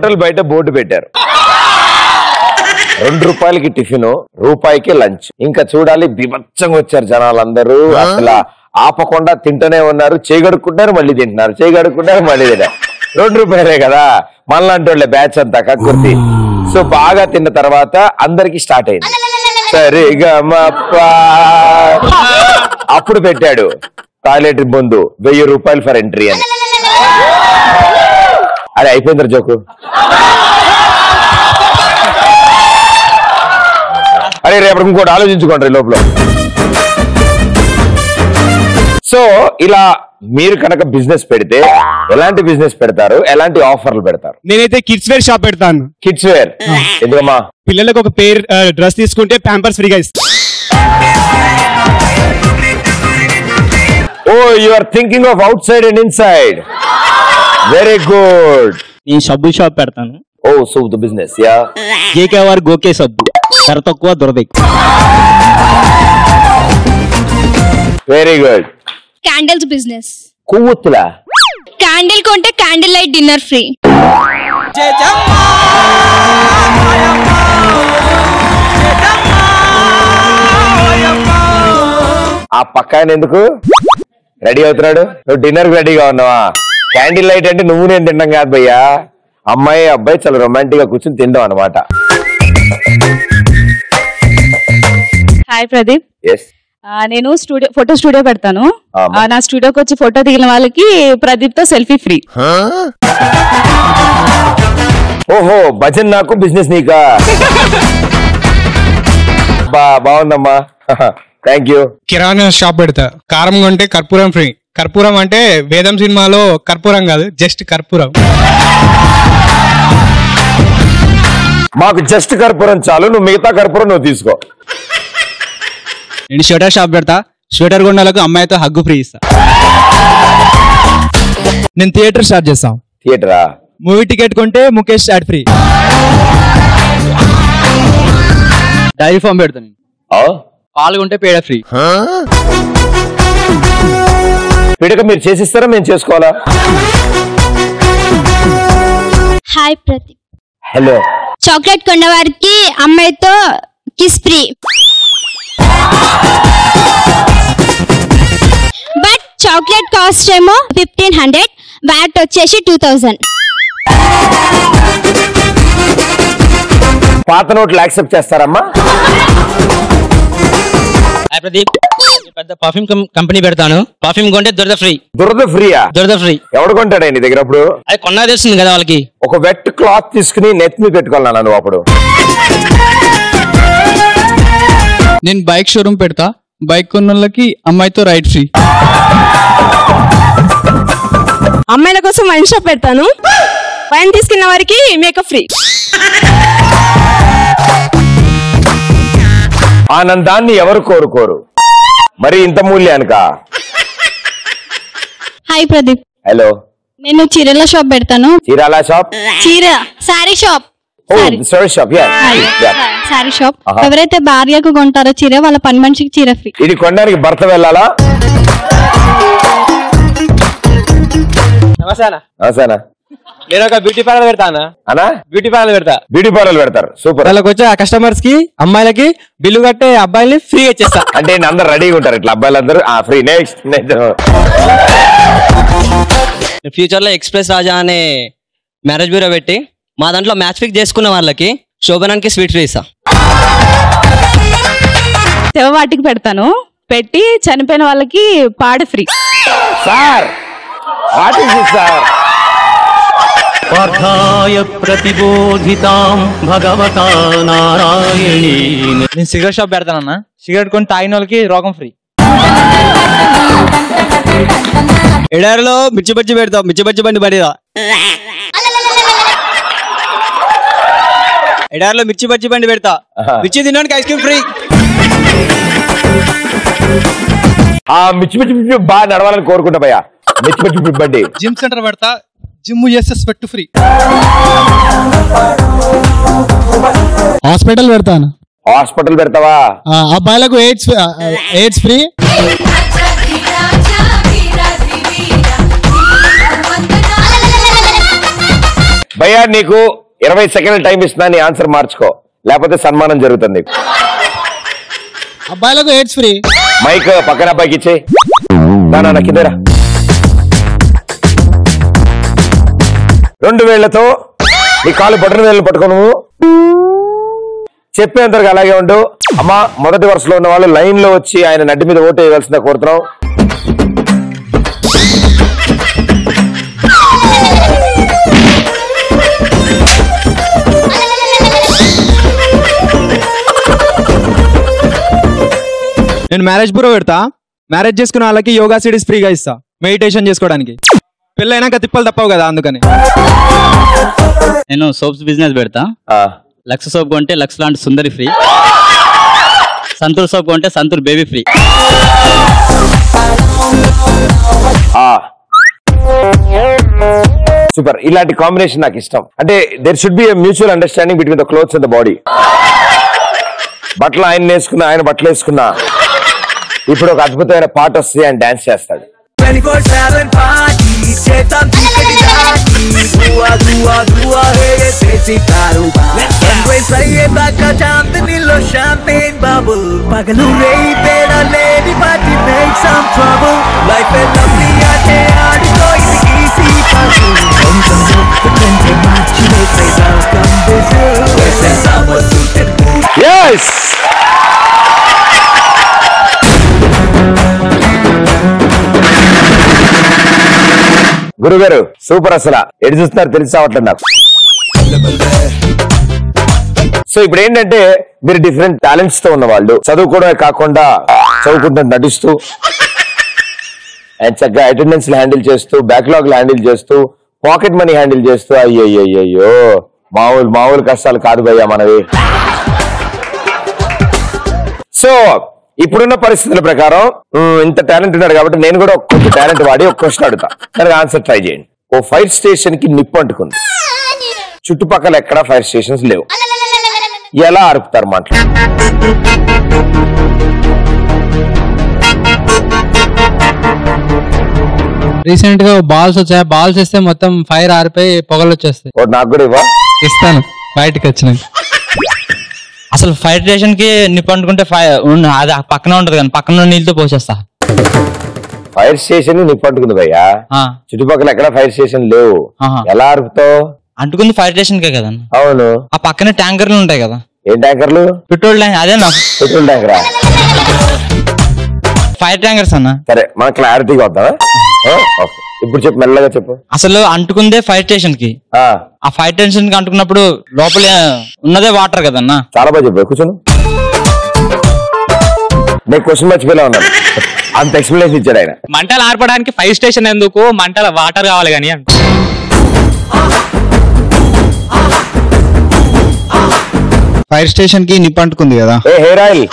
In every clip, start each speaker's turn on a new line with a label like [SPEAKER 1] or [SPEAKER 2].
[SPEAKER 1] Hotel బయట board పెట్టారు, 2 రూపాయలకి టిఫిన్, రూపాయికి లంచ్. ఇంకా చూడాలి, బిభత్సంగా వచ్చారు జనాలందరూ. అసలు ఆపకుండా తింటూనే ఉన్నారు. చేయగడుకుంటారు, మళ్ళీ తింటున్నారు, చేయగడుకుంటారు, మళ్ళీ తింటారు. 2 రూపాయలే కదా, మనలాంటి వాళ్ళే బ్యాచ్ అంతా కక్కుర్తి. సో బాగా తిన్న తర్వాత అందరికి స్టార్ట్ అయింది. సరిగా అప్పుడు పెట్టాడు టాయిలెట్ ముందు 1000 రూపాయలు ఫర్ ఎంట్రీ అని. అరే అయిపోయింది జోకు. అరే రేపటి ఇంకోటి ఆలోచించుకోండి లోపల. సో ఇలా మీరు కనుక బిజినెస్ పెడితే ఎలాంటి బిజినెస్ పెడతారు, ఎలాంటి ఆఫర్లు పెడతారు?
[SPEAKER 2] నేనైతే కిడ్స్ వేర్ షాప్ పెడతాను.
[SPEAKER 1] కిడ్స్ వేర్ ఎందుకమ్మా?
[SPEAKER 2] పిల్లలకు ఒక పేరు డ్రెస్ తీసుకుంటే ప్యాంపర్స్ ఫ్రీగా ఇస్తాను.
[SPEAKER 1] Oh you are thinking of outside and inside. Very good.
[SPEAKER 3] నేను సబ్బు షాప్ పెడతాను.
[SPEAKER 1] Oh so the business ya.
[SPEAKER 3] JKR గోకే సబ్బు, ధర తక్కువ దురద ఎక్కువ.
[SPEAKER 1] Very good.
[SPEAKER 4] Candles business.
[SPEAKER 1] కొవ్వొత్తులా?
[SPEAKER 4] క్యాండిల్ కొంటే క్యాండిల్ లైట్ డిన్నర్ ఫ్రీ.
[SPEAKER 1] ఆ పక్క ఆయన ఎందుకు రెడీ అవుతున్నాడు? నువ్వు డిన్నర్ కి రెడీగా ఉన్నావా? క్యాండిల్ లైట్ అంటే నువ్వు నేను తినడం కాదు భయ్యా, అమ్మాయి అబ్బాయి చాలా రొమాంటిక్ గా కూర్చొని తిందాం అనమాట.
[SPEAKER 5] హాయ్ ప్రదీప్.
[SPEAKER 1] ఎస్.
[SPEAKER 5] నేను ఫోటో స్టూడియో పెడతాను. నా స్టూడియోకి వచ్చి ఫోటో దిగిన వాళ్ళకి ప్రదీప్ తో సెల్ఫీ ఫ్రీ.
[SPEAKER 1] ఓహో భజన్ నాకు బిజినెస్ నీకా? బాగుందమ్మా, థ్యాంక్ యూ.
[SPEAKER 2] కిరాణా షాప్ పెడతా. కారం కొంటే కర్పూరం ఫ్రీ. కర్పూరం అంటే వేదం సినిమాలో కర్పూరం కాదు, జస్ట్ కర్పూరం.
[SPEAKER 1] మాకు జస్ట్ కర్పూరం చాలు, నువ్వు మిగతా కర్పూరం నువ్వు తీసుకో.
[SPEAKER 3] నేను స్వెటర్ షాప్ పెడతా. స్వెటర్ కొండలకు అమ్మాయితో హగ్గు ఫ్రీ ఇస్తా.
[SPEAKER 2] నేను థియేటర్ స్టార్ట్ చేస్తాం.
[SPEAKER 1] థియేటరా?
[SPEAKER 3] మూవీ టికెట్ కొంటే Mukesh ad free. Dairy farm పెడతాను. పాలు కొంటే పేడ ఫ్రీ.
[SPEAKER 1] పిడక మీరు చేసిస్తారా మేము చేసుకోవాలా?
[SPEAKER 4] హాయ్ ప్రదీప్.
[SPEAKER 1] హలో.
[SPEAKER 4] చాక్లెట్ కొన్న వారికి అమ్మాయితో kiss free. But chocolate cost ఏమో 1500, వ్యాట్ వచ్చేసి 2000.
[SPEAKER 1] పాత నోట్లు యాక్సెప్ట్ చేస్తారమ్మా?
[SPEAKER 3] హాయ్ ప్రదీప్. పెద్ద పర్ఫ్యూమ్ కంపెనీ పెడతాను. పర్ఫ్యూమ్ కొంటే దురద ఫ్రీ.
[SPEAKER 1] దురద ఫ్రీయా?
[SPEAKER 3] దురద ఫ్రీ.
[SPEAKER 1] ఎవడు కొంటాడా నీ దగ్గర? అప్పుడు
[SPEAKER 3] అది కొన్నా తెలుస్తుంది కదా వాళ్ళకి.
[SPEAKER 1] ఒక వెట్ క్లాత్ తీసుకుని నెత్తి మీద పెట్టుకోవాలన్నా నువ్వు అప్పుడు.
[SPEAKER 6] నేను బైక్ షోరూమ్ పెడతా. బైక్ కొన్నోళ్ళకి అమ్మాయితో రైడ్ ఫ్రీ.
[SPEAKER 5] అమ్మాయిల కోసం వైన్ షాప్ పెడతాను. వైన్ తీసుకున్న వారికి మేకప్ ఫ్రీ.
[SPEAKER 1] ఆనందాన్ని ఎవరు కోరుకోరు, మరి ఇంత మూల్యానిక?
[SPEAKER 4] హాయ్ ప్రదీప్.
[SPEAKER 1] హలో.
[SPEAKER 4] నేను చీరల షాప్ పెడతాను.
[SPEAKER 1] చీరాల షాప్?
[SPEAKER 4] చీర sorry shop.
[SPEAKER 1] Sorry shop.
[SPEAKER 4] Sorry shop. ఎవరైతే భార్యకు కొంటారో చీర, వాళ్ళ పని మనిషికి చీర ఫ్రీ.
[SPEAKER 1] ఇది కొనడానికి భర్త వెళ్ళాలా? నమస్తేనా.
[SPEAKER 3] నేను ఒక బ్యూటీ పార్లర్ పెడతానా
[SPEAKER 1] అనా?
[SPEAKER 3] బ్యూటీ పార్లర్ పెడతా.
[SPEAKER 1] బ్యూటీ పార్లర్ పెడతారు, సూపర్.
[SPEAKER 3] వాళ్ళకి వచ్చే కస్టమర్స్ కి అమ్మాయిలకి బిల్లు కట్టే అబ్బాయిల్ని ఫ్రీ ఇచ్చేస్తా.
[SPEAKER 1] అంటే అందరు రెడీగా ఉంటారు ఇట్లా అబ్బాయిలందరూ ఫ్రీ. నెక్స్ట్
[SPEAKER 3] ఫ్యూచర్ లో ఎక్స్ప్రెస్ రాజా అనే మ్యారేజ్ బ్యూరో పెట్టి మా దాంట్లో మ్యాచ్ ఫిక్స్ చేసుకున్న వాళ్ళకి శోభనానికి స్వీట్ ఫ్రీ ఇస్తా.
[SPEAKER 5] వాటికి పెడతాను. పెట్టి చనిపోయిన వాళ్ళకి పాడు free.
[SPEAKER 1] Sir what is this sir?
[SPEAKER 7] పాఠాయ ప్రతిబోధితాం భగవతా నారాయణేన.
[SPEAKER 3] నేను సిగరెట్ షాప్ పెడతానన్నా. సిగరెట్ కొని తాగిన వాళ్ళకి రోగం ఫ్రీ. ఎడారిలో మిర్చి బజ్జి పెడతాం. మిర్చి బజ్జి బండి పడేదా? ఎడారిలో మిర్చి బజ్జి బండి పెడతా. మిర్చి తినడానికి ఐస్ క్రీమ్ ఫ్రీ.
[SPEAKER 1] మిర్చి మిర్చి బాగా నడవాలని కోరుకుంటా భయ్యా. మిర్చి మిర్చి బండి.
[SPEAKER 2] జిమ్ సెంటర్ పెడతా. జిమ్ చేస్తే స్వెట్ ఫ్రీ.
[SPEAKER 6] హాస్పిటల్ పెడతాను.
[SPEAKER 1] హాస్పిటల్ పెడతావా?
[SPEAKER 6] అబ్బాయిలకు ఎయిడ్స్ ఫ్రీ.
[SPEAKER 1] భయ్యా నీకు 20 సెకండ్లు టైం ఇస్తున్నా, నీ ఆన్సర్ మార్చుకో, లేకపోతే సన్మానం జరుగుతుంది నీకు.
[SPEAKER 2] అబ్బాయిలకు ఎయిడ్స్ ఫ్రీ.
[SPEAKER 1] మైక్ పక్కన అబ్బాయికి ఇచ్చే. నా కిందరా. 2 వేళ్లతో నీ కాలు బటన్ వేళ్ళు పట్టుకో. నువ్వు చెప్పేంతవరకు అలాగే ఉండు. అమ్మా, మొదటి వరుసలో ఉన్న వాళ్ళు లైన్ లో వచ్చి ఆయన నడ్డి మీద ఓటు వేయవలసిందే కోరుతున్నాం.
[SPEAKER 8] నేను మ్యారేజ్ బ్యూరో పెడతా. మ్యారేజ్ చేసుకున్న వాళ్ళకి యోగా సిడీస్ ఫ్రీగా ఇస్తా, మెడిటేషన్ చేసుకోవడానికి. పెళ్ళైనాక తిప్పలు తప్పవు కదా, అందుకని.
[SPEAKER 9] నేను సోప్స్ బిజినెస్ పెడతా. లక్స్ సోప్ కొంటే లక్స్ లాంటి సుందరి ఫ్రీ, సంతూర్ సోప్ కొంటే సంతూర్ బేబీ ఫ్రీ.
[SPEAKER 1] సూపర్. ఇలాంటి కాంబినేషన్ నాకు ఇష్టం. అంటే there should be mutual understanding between the clothes and the body. బట్టలు ఆయన వేసుకున్నా, ఆయన బట్టలు వేసుకున్నా, ఇప్పుడు ఒక అద్భుతమైన పాట వస్తుంది, ఆయన డాన్స్ చేస్తాడు. Yes! గురుగారు సూపర్. అసలు ఎటు చూస్తున్నారు తెలిసి రావట్లేదు నాకు. సో ఇప్పుడు ఏంటంటే మీరు డిఫరెంట్ టాలెంట్స్ తో ఉన్న వాళ్ళు, చదువుకోవడమే కాకుండా చదువుకుంటూ నడుస్తూ, అండ్ చక్కగా అటెండెన్స్ హ్యాండిల్ చేస్తూ, బ్యాక్లాగ్ హ్యాండిల్ చేస్తూ, పాకెట్ మనీ హ్యాండిల్ చేస్తూ, అయ్యో మామూలు కష్టాలు కాదు భయ్యా మనవి. సో ఇప్పుడున్న పరిస్థితుల ప్రకారం ఇంత టాలెంట్ ఉన్నాడు కాబట్టి నేను కూడా కొంచెం టాలెంట్ వాడి ఒక క్వశ్చన్ అడుగుతా, దానికి ఆన్సర్ ట్రై చేయండి. ఓ ఫైర్ స్టేషన్ కి నిప్పు అంటుకుంది, చుట్టుపక్కల ఎక్కడా ఫైర్ స్టేషన్స్ లేవు, ఎలా ఆర్పుతారు మాటలు?
[SPEAKER 2] రీసెంట్ గా బాల్స్ వచ్చాయి, బాల్స్ ఇస్తే మొత్తం ఫైర్ ఆరిపోయి పొగలు వచ్చేస్తాయి.
[SPEAKER 1] నాకు కూడా ఇవ్వ.
[SPEAKER 2] ఇస్తాను బయటకి వచ్చినాయి.
[SPEAKER 9] అసలు ఫైర్ స్టేషన్ కి నిప్పు అంటుకుంటే అది పక్కన ఉంటది కానీ పక్కన నీళ్ళతో పోసేస్తా.
[SPEAKER 1] ఫైర్ స్టేషన్ నిప్పు అంటుకుంది భయ్యా, చుట్టుపక్కల ఎక్కడ ఫైర్ స్టేషన్ లేవు, ఎలా ఆర్పుతావు?
[SPEAKER 9] అంటుకుంది ఫైర్ స్టేషన్ కే కదా.
[SPEAKER 1] అవును.
[SPEAKER 9] ఆ పక్కన ట్యాంకర్లు ఉంటాయి కదా.
[SPEAKER 1] ఏం ట్యాంకర్లు?
[SPEAKER 9] Petrol tank. అదే నా
[SPEAKER 1] పెట్రోల్ ట్యాంకరా?
[SPEAKER 9] ఫైర్ ట్యాంకర్స్ అన్న.
[SPEAKER 1] సరే మన క్లారిటీగా వద్దామా? ఇప్పుడు చెప్పు, మెల్లగా చెప్పు.
[SPEAKER 9] అసలు అంటుకుందే ఫైర్ స్టేషన్ కి. ఆ ఫైర్ స్టేషన్ కి అంటుకున్నప్పుడు లోపల ఉన్నదే వాటర్ కదన్నా.
[SPEAKER 1] చాలా బాగా చెప్పు, కూర్చొని. నేను క్వశ్చన్ మర్చిపోయినా ఉన్నాను, అంత ఎక్స్ప్లెనేషన్ ఇచ్చాడు ఆయన.
[SPEAKER 10] మంటలు ఆర్పడానికి ఫైర్ స్టేషన్ ఎందుకు, మంటల వాటర్ కావాలి కానీ.
[SPEAKER 8] ఫైర్ స్టేషన్ కి నిప్పు అంటుకుంది కదా,
[SPEAKER 1] హెయిర్ ఆయిల్.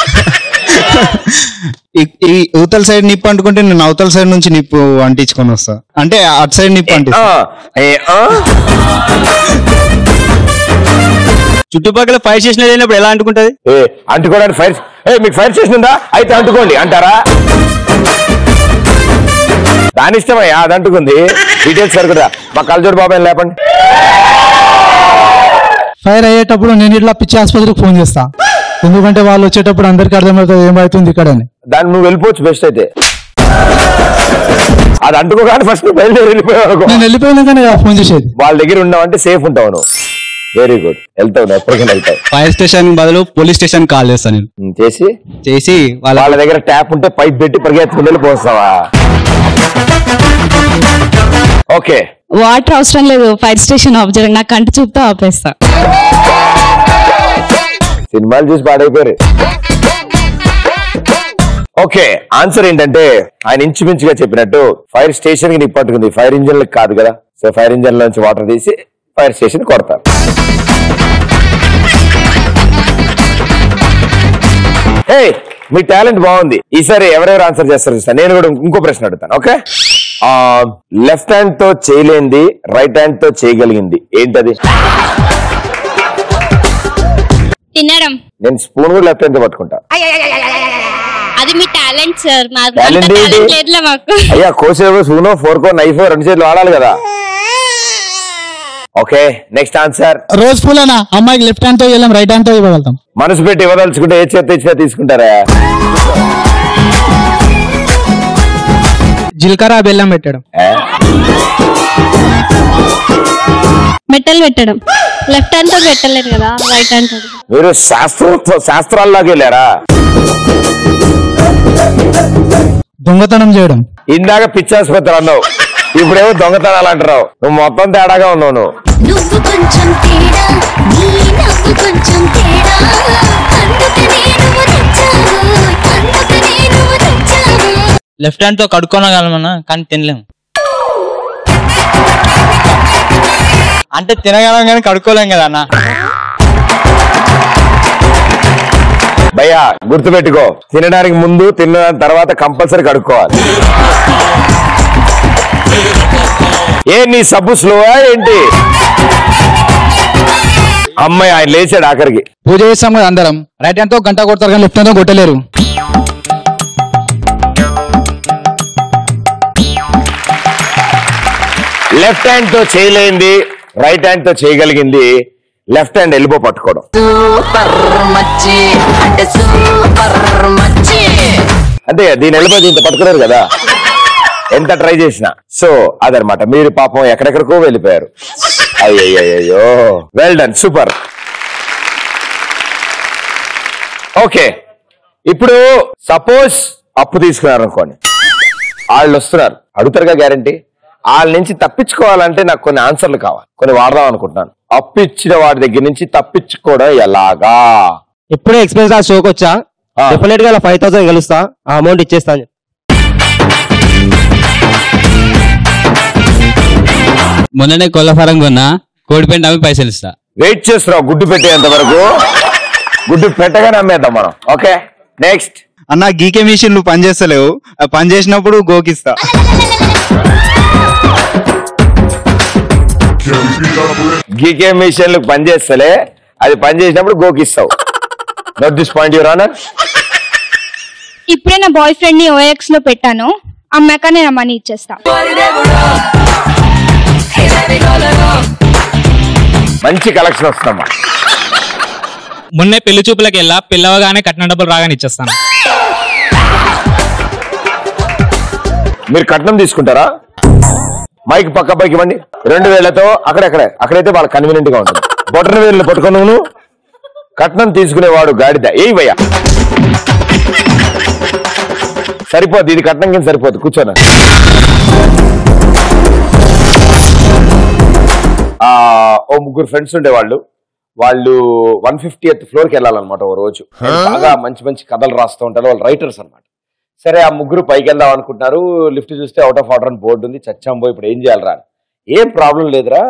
[SPEAKER 8] ఈ యువతల సైడ్ నిప్పు అంటుకుంటే నేను అవతల సైడ్ నుంచి నిప్పు అంటించుకొని వస్తా, అంటే అటు సైడ్ నిప్పు అంటిస్తా.
[SPEAKER 9] చుట్టుపక్కల ఫైర్ స్టేషన్ లేనప్పుడు ఎలా అంటుకుంటది?
[SPEAKER 1] అంటుకోవడానికి ఫైర్, మీకు ఫైర్ స్టేషన్ ఉందా అయితే అంటుకోండి అంటారా? దాని ఇష్టమయ్యా, అది అంటుకుంది. డీటెయిల్స్ సరిగ్గా మా కలజోడు బాబాయ్ లేపండి.
[SPEAKER 11] ఫైర్ అయ్యేటప్పుడు నేను ఇట్లా పిచ్చి ఆసుపత్రికి ఫోన్ చేస్తా, ఎందుకంటే వాళ్ళు వచ్చేటప్పుడు అందరికి అర్థమవుతుంది ఏమవుతుంది ఇక్కడ అని.
[SPEAKER 1] దాన్ని నువ్వు వెళ్ళిపోవచ్చు బెస్ట్ అయితే. అది అంటుకోగానే ఫస్ట్ నువ్వు బయలుదేరి వెళ్ళిపోయావు.
[SPEAKER 11] నేను వెళ్ళిపోయినాకనే ఫోన్ చేసేది.
[SPEAKER 1] వాళ్ళ దగ్గర ఉన్నావంటే సేఫ్ ఉంటావు నువ్వు. Very good. వెళ్తావు, ఎప్పటికైనా వెళ్తావు.
[SPEAKER 8] ఫైర్ స్టేషన్ బదులు పోలీస్ స్టేషన్ కాల్ చేస్తాను నేను.
[SPEAKER 1] చేసి వాళ్ళ దగ్గర ట్యాప్ ఉంటే పైప్ పెట్టి పరిగెత్తుకుని వెళ్ళిపోస్తావా? ఓకే.
[SPEAKER 5] వాటర్ అవసరం లేదు, ఫైర్ స్టేషన్ ఆఫ్ చేయండి, నా కంటి చూపుతో ఆపేస్తా.
[SPEAKER 1] సినిమాలు చూసి పాడైపోయారు. ఓకే, ఆన్సర్ ఏంటంటే ఆయన ఇంచుమించుగా చెప్పినట్టు ఫైర్ స్టేషన్ కి నిప్పట్టుకుంది, ఫైర్ ఇంజిన్ కాదు కదా. సో ఫైర్ ఇంజిన్ లోంచి వాటర్ తీసి ఫైర్ స్టేషన్ కొడతారు. హే, మీ టాలెంట్ బాగుంది. ఈసారి ఎవరెవరు ఆన్సర్ చేస్తారు చూస్తాను. నేను కూడా ఇంకో ప్రశ్న అడుగుతాను. ఓకే, లెఫ్ట్ హ్యాండ్ తో చేయలేంది రైట్ హ్యాండ్ తో చేయగలిగింది ఏంటది?
[SPEAKER 4] తినడం.
[SPEAKER 1] నేను స్పూన్ కూడా లెఫ్ట్ హ్యాండ్ తో పట్టుకుంటా.
[SPEAKER 4] అది మీ టాలెంట్ సార్.
[SPEAKER 1] అయ్యా కోసేవో స్పూనో ఫోర్కో నైఫో రెండు చేతులు వాడాలి కదా. Okay next answer.
[SPEAKER 11] Rose pool అన్న అమ్మాయికి లెఫ్ట్ హ్యాండ్ తో ఇవ్వలేం, రైట్ హ్యాండ్ తో ఇవ్వగలుగుతాం.
[SPEAKER 1] మనసు పెట్టి ఇవ్వదలుచుకుంటే ఏ చేత ఇచ్చినా తీసుకుంటారా?
[SPEAKER 2] జీలకర్ర బెల్లం పెట్టడం.
[SPEAKER 4] మెట్టలు పెట్టడం. లెఫ్ట్ హ్యాండ్ తో పెట్టలేరు కదా, రైట్ హ్యాండ్ తో.
[SPEAKER 1] మీరు శాస్త్రాల్లోకి వెళ్ళారా?
[SPEAKER 11] దొంగతనం చేయడం.
[SPEAKER 1] ఇందాక పిచ్చాసుపత్రి అన్నావు, ఇప్పుడేమో దొంగతనాలు అంటున్నావు. నువ్వు మొత్తం తేడాగా ఉన్నావు.
[SPEAKER 12] నువ్వు కొంచెం తేడా, నీ నవ్వు కొంచెం తేడా, అందుకనే నువ్వు నచ్చావు, అందుకనే నువ్వు నచ్చావు.
[SPEAKER 9] లెఫ్ట్ హ్యాండ్ తో కడుక్కోనగలమన్నా కానీ తినలేము. అంటే తినగలం కానీ కడుక్కోలేం కదా అన్న.
[SPEAKER 1] భయ్యా గుర్తుపెట్టుకో, తినడానికి ముందు తిన్న తర్వాత కంపల్సరీ కడుక్కోవాలి. ఏ నీ సబ్బు స్లోవా ఏంటి? అమ్మాయి ఆయన లేచాడు ఆఖరికి.
[SPEAKER 11] పూజ చేస్తాం కదా అందరం, రైట్ హ్యాండ్ తో గంట కొడతారు కానీ లెఫ్ట్ హ్యాండ్ తో కొట్టలేరు.
[SPEAKER 1] లెఫ్ట్ హ్యాండ్ తో చేయలేంది రైట్ హ్యాండ్ తో చేయగలిగింది లెఫ్ట్ హ్యాండ్ ఎల్బో పట్టుకోవడం. అంతే దీని ఎల్బో దీంతో పట్టుకున్నారు కదా, ఎంత ట్రై చేసినా. సో అదనమాట, మీరు పాపం ఎక్కడెక్కడికో వెళ్ళిపోయారు. అయ్యో వెల్ డన్, సూపర్. ఓకే, ఇప్పుడు సపోజ్ అప్పు తీసుకున్నారు అనుకోండి, వాళ్ళు వస్తున్నారు అడుగుతారుగా గ్యారంటీ. వాళ్ళ నుంచి తప్పించుకోవాలంటే నాకు కొన్ని ఆన్సర్లు కావాలి, కొన్ని వాడదాం అనుకుంటున్నాను. అప్పు ఇచ్చిన వాడి దగ్గర నుంచి తప్పించుకోవడం ఎలాగా?
[SPEAKER 13] ఇప్పుడే ఎక్స్పెన్స్ ఆ షోకి వచ్చా, డెఫినెట్ గా 5,000 గెలుస్తా, ఆ అమౌంట్ ఇచ్చేస్తాను.
[SPEAKER 9] మొన్ననే కోళ్ళ ఫారం కొన్నా, కోడి పెంట అమ్మి పైసలు ఇస్తా.
[SPEAKER 1] వెయిట్ చేస్తున్నావు గుడ్డు పెట్టేంత వరకు, గుడ్డు పెట్టగానే అమ్మేద్దాం మనం. Okay next.
[SPEAKER 8] అన్న గీకే మిషన్ నువ్వు పని చేస్తలేవు, పని చేసినప్పుడు గోకిస్తా.
[SPEAKER 1] గీకే మిషన్లు పనిచేస్తలే, అది పని చేసినప్పుడు గోకిస్తావు. Note this point your honour.
[SPEAKER 4] ఇప్పుడే నా బాయ్ ఫ్రెండ్ ని OX లో పెట్టాను, అమ్మాక నేను మనీ ఇచ్చేస్తా.
[SPEAKER 1] మంచి కలెక్షన్ వస్తామా.
[SPEAKER 10] మొన్నే పెళ్లి చూపులకు వెళ్ళా, పిల్లవగానే కట్నం డబ్బులు రాగానే ఇచ్చేస్తాను.
[SPEAKER 1] మీరు కట్నం తీసుకుంటారా? మైక్ పక్క పైకి ఇవ్వండి. 2,000తో అక్కడైతే వాళ్ళ కన్వీనియంట్ గా ఉంటుంది. బొటన వేలు పట్టుకుని నువ్వు కట్నం తీసుకునేవాడు గాడిద. ఏయ్ భయ్యా సరిపోద్ది, ఇది కట్నం కింద సరిపోద్ది. కూర్చోనా. ఓ ముగ్గురు ఫ్రెండ్స్ ఉండేవాళ్ళు, వాళ్ళు 150th ఫ్లోర్కి వెళ్ళాలన్నమాట. ఓ రోజు బాగా మంచి మంచి కథలు రాస్తూ ఉంటారు, వాళ్ళు రైటర్స్ అనమాట. సరే ఆ ముగ్గురు పైకి వెళ్దాం అనుకుంటున్నారు. లిఫ్ట్ చూస్తే అవుట్ ఆఫ్ ఆర్డర్ అని బోర్డు ఉంది. చచ్చాంబో ఇప్పుడు ఏం చేయాలరా? ఏం ప్రాబ్లం లేదురా,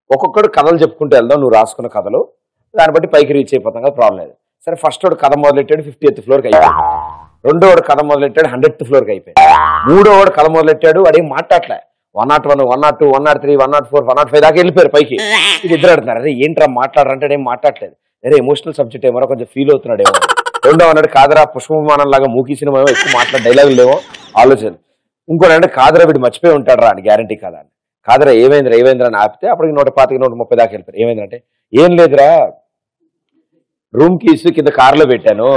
[SPEAKER 1] ఒక్కొక్కడు కథలు చెప్పుకుంటూ వెళ్దాం, నువ్వు రాసుకున్న కథలు, దాన్ని బట్టి పైకి రీచ్ అయిపోతాం కదా, ప్రాబ్లం లేదు. సరే ఫస్ట్ వాడు కథ మొదలెట్టాడు, 50th ఫ్లోర్కి అయిపోయాడు. రెండో వాడు కథ మొదలెట్టాడు, 100th ఫ్లోర్కి అయిపోయాడు. మూడో వాడు కథ మొదలెట్టాడు, వాడేం మాట్లాడలే. 101, 102, 103, 104, 105 దాకా వెళ్ళిపోయారు పైకి. ఇది ఇద్దరు అడుగుతున్నారు, అరే ఏంట్రా మాట్లాడారంటే ఏం మాట్లాడలేదు. అరే ఎమోషనల్ సబ్జెక్ట్ ఏమో, కొంచెం ఫీల్ అవుతున్నాడు ఏమో. రెండో అన్నాడు, కాదరా పుష్పమానం లాగా మూకీ సినిమా ఏమో, ఎక్కువ మాట్లాడే డైలాగులు లేవో ఆలోచన. ఇంకోటి అంటే కాదరా వీడు మర్చిపోయి ఉంటాడు రా అని, గ్యారంటీ కాదా అని. కాదరా ఏమైందిరా అని ఆపితే అప్పటికి 125, 130 దాకా వెళ్ళిపోయారు. ఏమైందంటే ఏం లేదురా, రూమ్ కీస్ కింద కారులో పెట్టాను,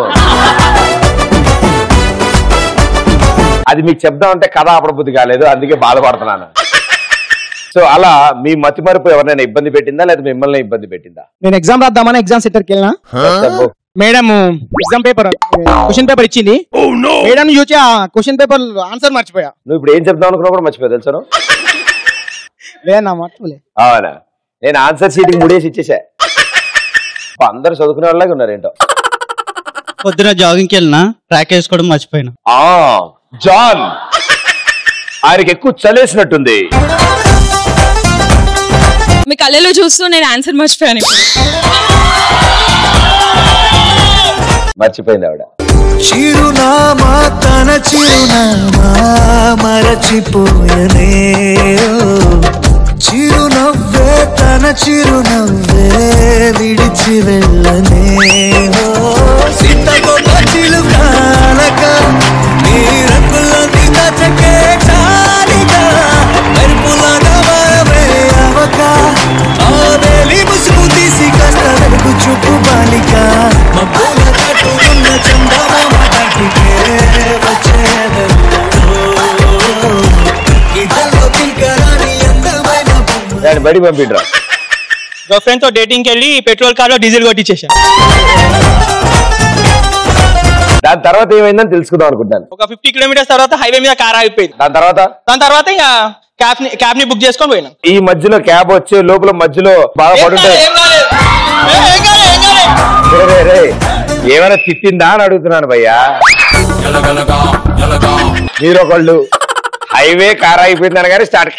[SPEAKER 1] అది మీకు చెప్దామంటే కథ ఆపడబుద్ధి కాలేదు, అందుకే బాధపడుతున్నాను. సో అలా మీ మతి మరుపు ఎవరైనా ఇబ్బంది పెట్టిందా లేదా మిమ్మల్ని ఇబ్బంది పెట్టిందా?
[SPEAKER 13] నేను ఎగ్జామ్ రాద్దామని ఎగ్జామ్ సెంటర్కి వెళ్ళినా,
[SPEAKER 2] madam exam paper question paper ఇచ్చింది, మేడం చూసి ఆ క్వశ్చన్ పేపర్ ఆన్సర్ మర్చిపోయా.
[SPEAKER 1] నువ్వు ఇప్పుడు ఏం చెప్దాం అనుకున్నా కూడా మర్చిపోయా తెలుసా?
[SPEAKER 2] లేదన్నా మర్చిపోలే.
[SPEAKER 1] అవునా, నేను ఆన్సర్ షీట్ 3 డేస్ ఇచ్చేసా. అందరు చదువుకునే వాళ్ళగా ఉన్నారు ఏంటో.
[SPEAKER 9] పొద్దున జాగింగ్కి వెళ్ళినా ట్రాక్ వేసుకోవడం మర్చిపోయినా.
[SPEAKER 1] జాన్ ఆయనకి ఎక్కువ చలేసినట్టుంది.
[SPEAKER 5] మీ కళ్ళలో చూస్తూ నేను ఆన్సర్ మర్చిపోయాను.
[SPEAKER 1] మర్చిపోయింది ఆవిడ.
[SPEAKER 14] చిరునామా తన చిరునామా మరచిపోయనే, చిరునవ్వే తన చిరునవ్వే విడిచి వెళ్ళనే. సీతకొక చిలుకాలక నీ రంగులన్నీ దచకే చాలిక, మెరుపులాగా మారవే అవక
[SPEAKER 1] దాన్ని బడి పంపిడ్రా.
[SPEAKER 10] గర్ల్ ఫ్రెండ్ తో డేటింగ్ కి వెళ్ళి పెట్రోల్ కార్ లో డీజిల్ కొట్టించేసా.
[SPEAKER 1] దాని తర్వాత ఏమైందని తెలుసుకుందాం అనుకుంటాను.
[SPEAKER 10] ఒక 50 కిలోమీటర్స్ తర్వాత హైవే మీద కార్ ఆగిపోయింది.
[SPEAKER 1] దాని తర్వాత
[SPEAKER 10] ఇక క్యాబ్ ని బుక్ చేసుకొని పోయినా.
[SPEAKER 1] ఈ మధ్యలో క్యాబ్ వచ్చే లోపల మధ్యలో బాగా పడుంటాయి. ఏమైనా తిట్టిందా అని అడుగుతున్నాను భయ్యా. మీరొకళ్ళు హైవే కార్ అయిపోయిందని కానీ స్టార్ట్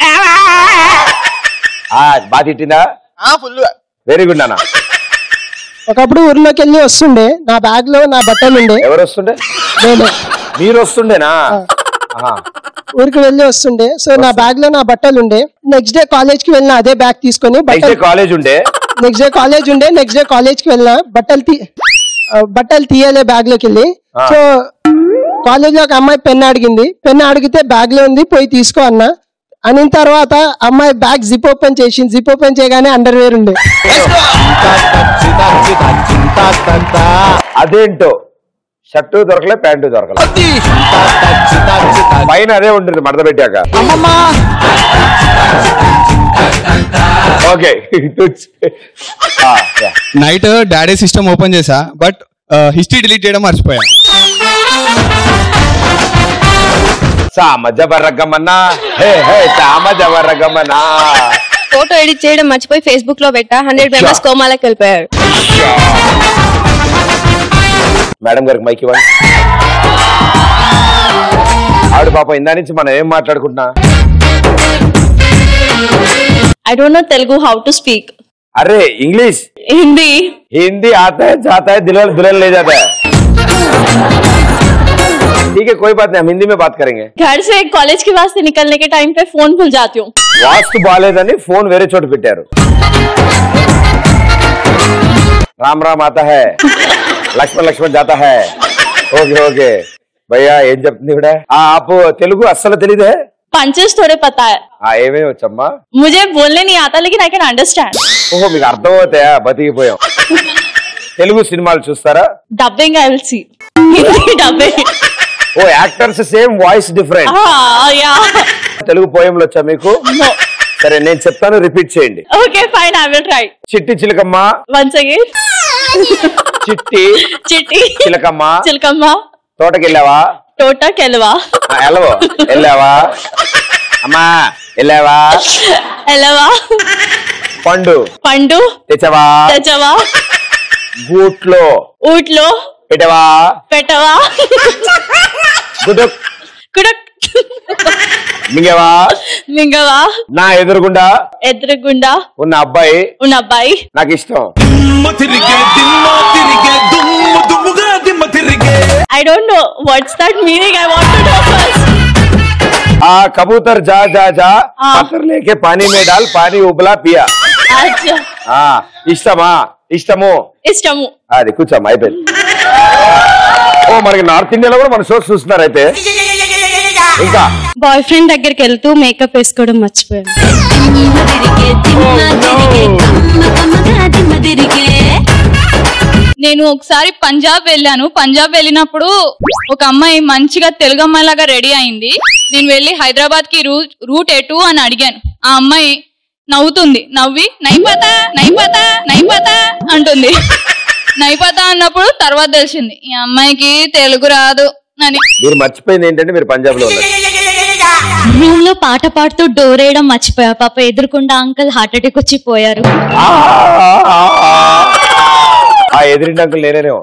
[SPEAKER 1] బాగా తిట్టిందా? వెరీ గుడ్ అన్న.
[SPEAKER 15] ఒకప్పుడు ఊర్లోకి వెళ్ళి వస్తుండే, నా బ్యాగ్ లో నా బట్టలు ఉండే.
[SPEAKER 1] ఎవరు వస్తుండే? మీరు వస్తుండేనా?
[SPEAKER 15] ఊరికి వెళ్ళి వస్తుండే, సో నా బ్యాగ్ లో నా బట్టలు ఉండే. నెక్స్ట్ డే కాలేజ్ కి వెళ్ళిన అదే బ్యాగ్ తీసుకొని.
[SPEAKER 1] నెక్స్ట్ డే కాలేజ్ ఉండే నెక్స్ట్ డే కాలేజ్ కి వెళ్ళిన బట్టలు తీయలే బ్యాగ్ లోకి వెళ్ళి. సో కాలేజ్ లో ఒక అమ్మాయి పెన్ అడిగింది, పెన్ అడిగితే బ్యాగ్ లో ఉంది, పోయి తీసుకో అన్న. అనిన తర్వాత అమ్మాయి బ్యాగ్ జిప్ ఓపెన్ చేసింది. జిప్ ఓపెన్ చేయగానే అండర్ వేర్ ఉండే. అదేంటో షర్టు దొరకలే, ప్యాంటు దొరకలే, పైన అదే ఉంటుంది మడత పెట్టాక. Okay,
[SPEAKER 2] night daddy system open చేసా, బట్ హిస్టరీ డిలీట్ చేయడం మర్చిపోయా.
[SPEAKER 16] ఫోటో ఎడిట్ చేయడం మర్చిపోయి ఫేస్బుక్ లో పెట్టా. 100 మెంబర్స్ కోమాలకు వెళ్ళిపోయారు.
[SPEAKER 1] మేడం గారికి మైక్ ఇవ్వండి. ఆవిడ పాప ఇందా నుంచి మనం ఏం మాట్లాడుకుంటున్నా?
[SPEAKER 16] I don't know Telugu how to speak.
[SPEAKER 1] अरे इंग्लिश हिंदी आता है जाता है दुल्हन ले जाता है. ठीक है कोई बात नहीं, हम हिंदी में बात करेंगे.
[SPEAKER 16] घर से कॉलेज के वास्ते निकलने के टाइम पे फोन भूल जाती हूँ.
[SPEAKER 1] वास्तु बालेదని फोन వేరే చోట పెట్టారు. राम राम आता है, लक्ष्मण जाता है. ओके ओके भैया ఏం చెప్తుంది ఇవిడ? आप తెలుగు అస్సలు తెలీదే?
[SPEAKER 16] पंचेस थोड़े पता है.
[SPEAKER 1] ఏమేమి వచ్చమ్మా?
[SPEAKER 16] मुझे बोलने नहीं आता लेकिन आई कैन अंडरस्टैंड.
[SPEAKER 1] ఓహో మీకు అర్థం అవుతాయా? బతికిపోయాం. తెలుగు సినిమాలు చూస్తారా?
[SPEAKER 16] Dubbing I will see. Hindi dubbing.
[SPEAKER 1] Oh actors same voice different.
[SPEAKER 16] Ya.
[SPEAKER 1] Telugu పోయంలు వచ్చా మీకు? సరే నేను చెప్తాను, రిపీట్ చేయండి.
[SPEAKER 16] Okay fine, I will try.
[SPEAKER 1] చిట్టి చిలకమ్మ.
[SPEAKER 16] Once again.
[SPEAKER 1] చిట్టి చిలకమ్మ. తోటకెళ్ళావా?
[SPEAKER 16] తోటకెళ్ళవా?
[SPEAKER 1] వెళ్ళావా? అమ్మా వెళ్ళావా? పండు తెచ్చవా? గూట్లో పెట్టవా? గుడుక్ మింగవా? నా ఎదురుగుండా ఉన్న అబ్బాయి నాకు ఇష్టం.
[SPEAKER 16] I don't know what's that meaning. I want to know first.
[SPEAKER 1] कबूतर जा जा जा पत्थर लेके पानी में डाल, पानी उबला पिया. ఇష్టము అది కూర్చోమ్మా, అయిపోయింది. ఓ మనకి నార్త్ ఇండియాలో కూడా మన షోస్ చూస్తున్నారు. అయితే ఇంకా
[SPEAKER 16] బాయ్ ఫ్రెండ్ దగ్గరికి వెళ్తూ మేకప్ వేసుకోవడం మర్చిపోయాను.
[SPEAKER 5] నేను ఒకసారి పంజాబ్ వెళ్ళాను. పంజాబ్ వెళ్ళినప్పుడు ఒక అమ్మాయి మంచిగా తెలుగు అమ్మాయిలాగా రెడీ అయింది. నేను వెళ్ళి హైదరాబాద్ కి రూట్ ఎటు అని అడిగాను. ఆ అమ్మాయి నవ్వుతుంది. నవ్వి నైపతా అంటుంది. నైపతా అన్నప్పుడు తర్వాత తెలిసింది ఈ అమ్మాయికి తెలుగు రాదు అని.
[SPEAKER 1] మీరు మర్చిపోయింది ఏంటంటే మీరు పంజాబ్ లో
[SPEAKER 17] రూమ్ లో పాట పాడుతూ డోర్ వేయడం మర్చిపోయా. పాప ఎదురుకుండా అంకల్ హార్ట్ అటాక్ వచ్చి పోయారు.
[SPEAKER 1] ఎదురింటి అంకుల్ నేనేనేమో.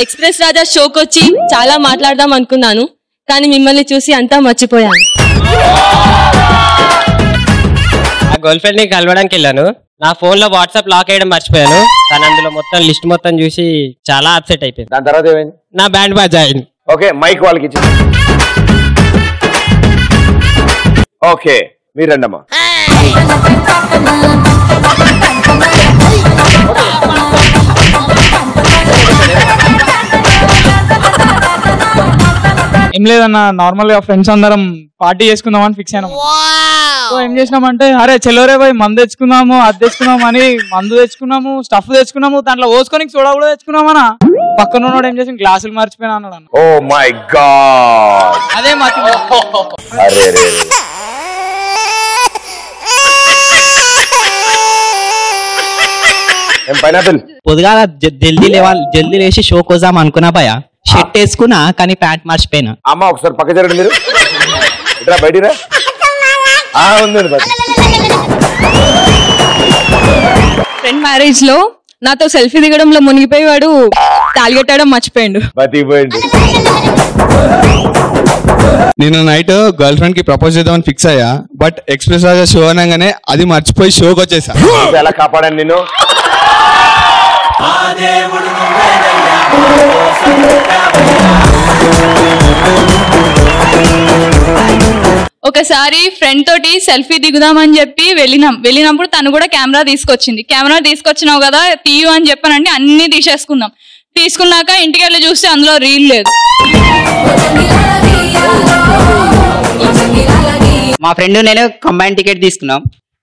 [SPEAKER 16] ఎక్స్ప్రెస్ రాజా షోకి వచ్చి చాలా మాట్లాడదాం అనుకున్నాను, కానీ మిమ్మల్ని చూసి అంతా మర్చిపోయాను.
[SPEAKER 3] నా గర్ల్ ఫ్రెండ్ ని కలవడానికి వెళ్ళాను. నా ఫోన్ లో వాట్సాప్ లాక్ అయ్యడం మర్చిపోయాను. కానీ అందులో మొత్తం లిస్ట్ మొత్తం చూసి చాలా అప్సెట్ అయిపోయింది.
[SPEAKER 1] దాని తర్వాత ఏమైంది?
[SPEAKER 3] నా బ్యాండ్ బాజా అయింది.
[SPEAKER 1] ఓకే మైక్ వాళ్ళకి ఇచ్చి. ఓకే మీరు రండమ్మా.
[SPEAKER 6] ఏం లేదన్న, నార్మల్ గా ఫ్రెండ్స్ అందరం పార్టీ చేసుకుందామని ఫిక్స్ అయినాము. సో ఏం చేసినామంటే అరే చెల్లోరే పోయి మందు తెచ్చుకుందాము, అది తెచ్చుకుందాము అని మందు తెచ్చుకున్నాము, స్టఫ్ తెచ్చుకున్నాము, దాంట్లో పోసుకొని సోడా కూడా తెచ్చుకున్నామన్నా. పక్కన ఉన్నాడు ఏం చేసి గ్లాసులు మర్చిపోయినా అన్నాడు అన్న.
[SPEAKER 1] ఓ మై గాడ్,
[SPEAKER 6] అదే
[SPEAKER 1] అరే పైనాపిల్
[SPEAKER 18] పొద్దుగాల జల్దీ లేచి షో కోసాం అనుకున్నా భయ షర్ట్ వేసుకున్నా కానీ ప్యాంట్ మర్చిపోయినా.
[SPEAKER 1] అమ్మ ఒకసారి పక్క జరగండి మీరు ఇట్లా బయటిరా ఉంది.
[SPEAKER 19] ఫ్రెండ్ మ్యారేజ్ లో నాతో సెల్ఫీ దిగడంలో మునిగిపోయి వాడు తాలిగట్టడం మర్చిపోయిండు.
[SPEAKER 1] బతికిపోయిండు.
[SPEAKER 20] నేను నైట్ గర్ల్ ఫ్రెండ్ కి ప్రపోజ్ చేద్దామని ఫిక్స్ అయ్యా, బట్ ఎక్స్ప్రెస్ రాజా షో అనగానే అది మర్చిపోయి షోకి వచ్చేసా.
[SPEAKER 1] ఎలా కాపాడాను నేను?
[SPEAKER 5] ఒకసారి ఫ్రెండ్ తోటి సెల్ఫీ దిగుదామని చెప్పి వెళ్ళినప్పుడు తను కూడా కెమెరా తీసుకొచ్చింది. కెమెరా తీసుకొచ్చినావు కదా తీయు అని చెప్పానండి, అన్ని తీసేసుకున్నాం. తీసుకున్నాక ఇంటికి వెళ్ళి చూస్తే అందులో రీల్ లేదు.
[SPEAKER 18] మా ఫ్రెండ్ నేను కంబైన్ టికెట్ తీసుకున్నాం.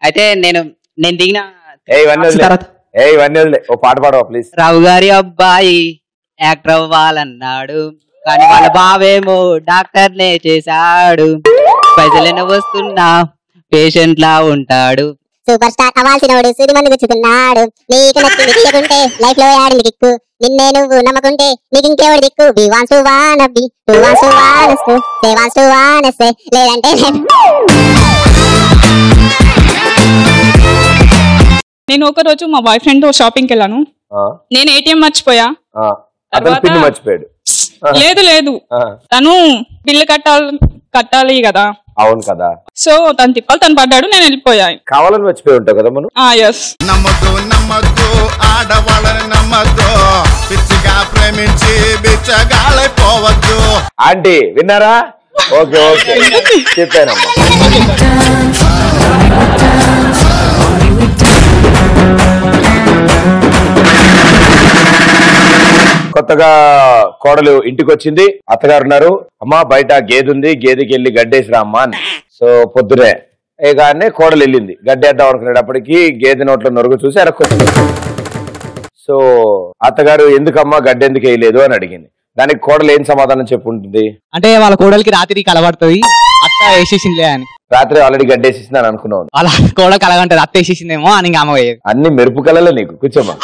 [SPEAKER 18] అయితే నేను దిగిన
[SPEAKER 1] ఓ పాట పాడవా ప్లీజ్.
[SPEAKER 18] రావు గారి అబ్బాయి యాక్టర్ అవ్వాలన్నాడు, కానీ వాళ్ళ బావేమో డాక్టర్ నే చేశాడు. పైసలను వస్తున్నా పేషెంట్ లా ఉంటాడు.
[SPEAKER 21] సూపర్ స్టార్ అవ్వాల్సినోడు సూది మంది గుచ్చుతున్నాడు. నీకు నచ్చింది తీయకుంటే లైఫ్ లో యాడింది కిక్కు. నిన్నే నువ్వు నమ్మకుంటే నీకు ఇంకెవడు దిక్కు. బి వాన్స్ టు వాన్ బి టు వాన్స్ టు వానస్ టు సే వాన్స్ టు వానస్ లేదంటే
[SPEAKER 19] నేను ఒక రోజు మా బాయ్ ఫ్రెండ్ తో షాపింగ్కి వెళ్ళాను. నేను ఏటీఎం మర్చిపోయా.
[SPEAKER 1] మర్చిపోయాడు.
[SPEAKER 19] లేదు తను బిల్లు కట్టాలి కదా.
[SPEAKER 1] అవును కదా.
[SPEAKER 19] సో తను తిప్పాలి, తను పడ్డాడు, నేను వెళ్ళిపోయా.
[SPEAKER 1] కావాలని మర్చిపోయి ఉంటావు కదా మనం.
[SPEAKER 14] నమ్మద్దు ఆడవాళ్ళని నమ్మద్దు, పిచ్చిగా ప్రేమించి బిచ్చగాళ్ళైపోవద్దు.
[SPEAKER 1] ఆంటీ విన్నారా? ఓకే చెప్పానమ్మా. కొత్తగా కోడలు ఇంటికి వచ్చింది. అత్తగారు ఉన్నారు, అమ్మా బయట గేదె ఉంది, గేదెకి వెళ్ళి గడ్డేసిరా అమ్మా అని. సో పొద్దునే కానీ కోడలు వెళ్ళింది గడ్డేద్దాం అనుకునేటప్పటికి గేదె నోట్లో నొరుగు చూసి ఎరక్కొచ్చింది. సో అత్తగారు ఎందుకమ్మా గడ్డ ఎందుకు వేయలేదు అని అడిగింది. దానికి కోడలు ఏం సమాధానం చెప్పుంటుంది?
[SPEAKER 18] అంటే వాళ్ళ కోడలికి రాత్రి కలబడుతుంది, అత్త వేసేసిందిలే అని.
[SPEAKER 1] రాత్రి ఆల్రెడీ గడ్డేసేసింది అని అనుకున్నావు.
[SPEAKER 18] వాళ్ళ కోడలు కలగంటది, అత్త వేసేసిందేమో అని అమ్మ పోయేది.
[SPEAKER 1] అన్ని మెరుపు కలలే నీకు. కూర్చోమ్మా.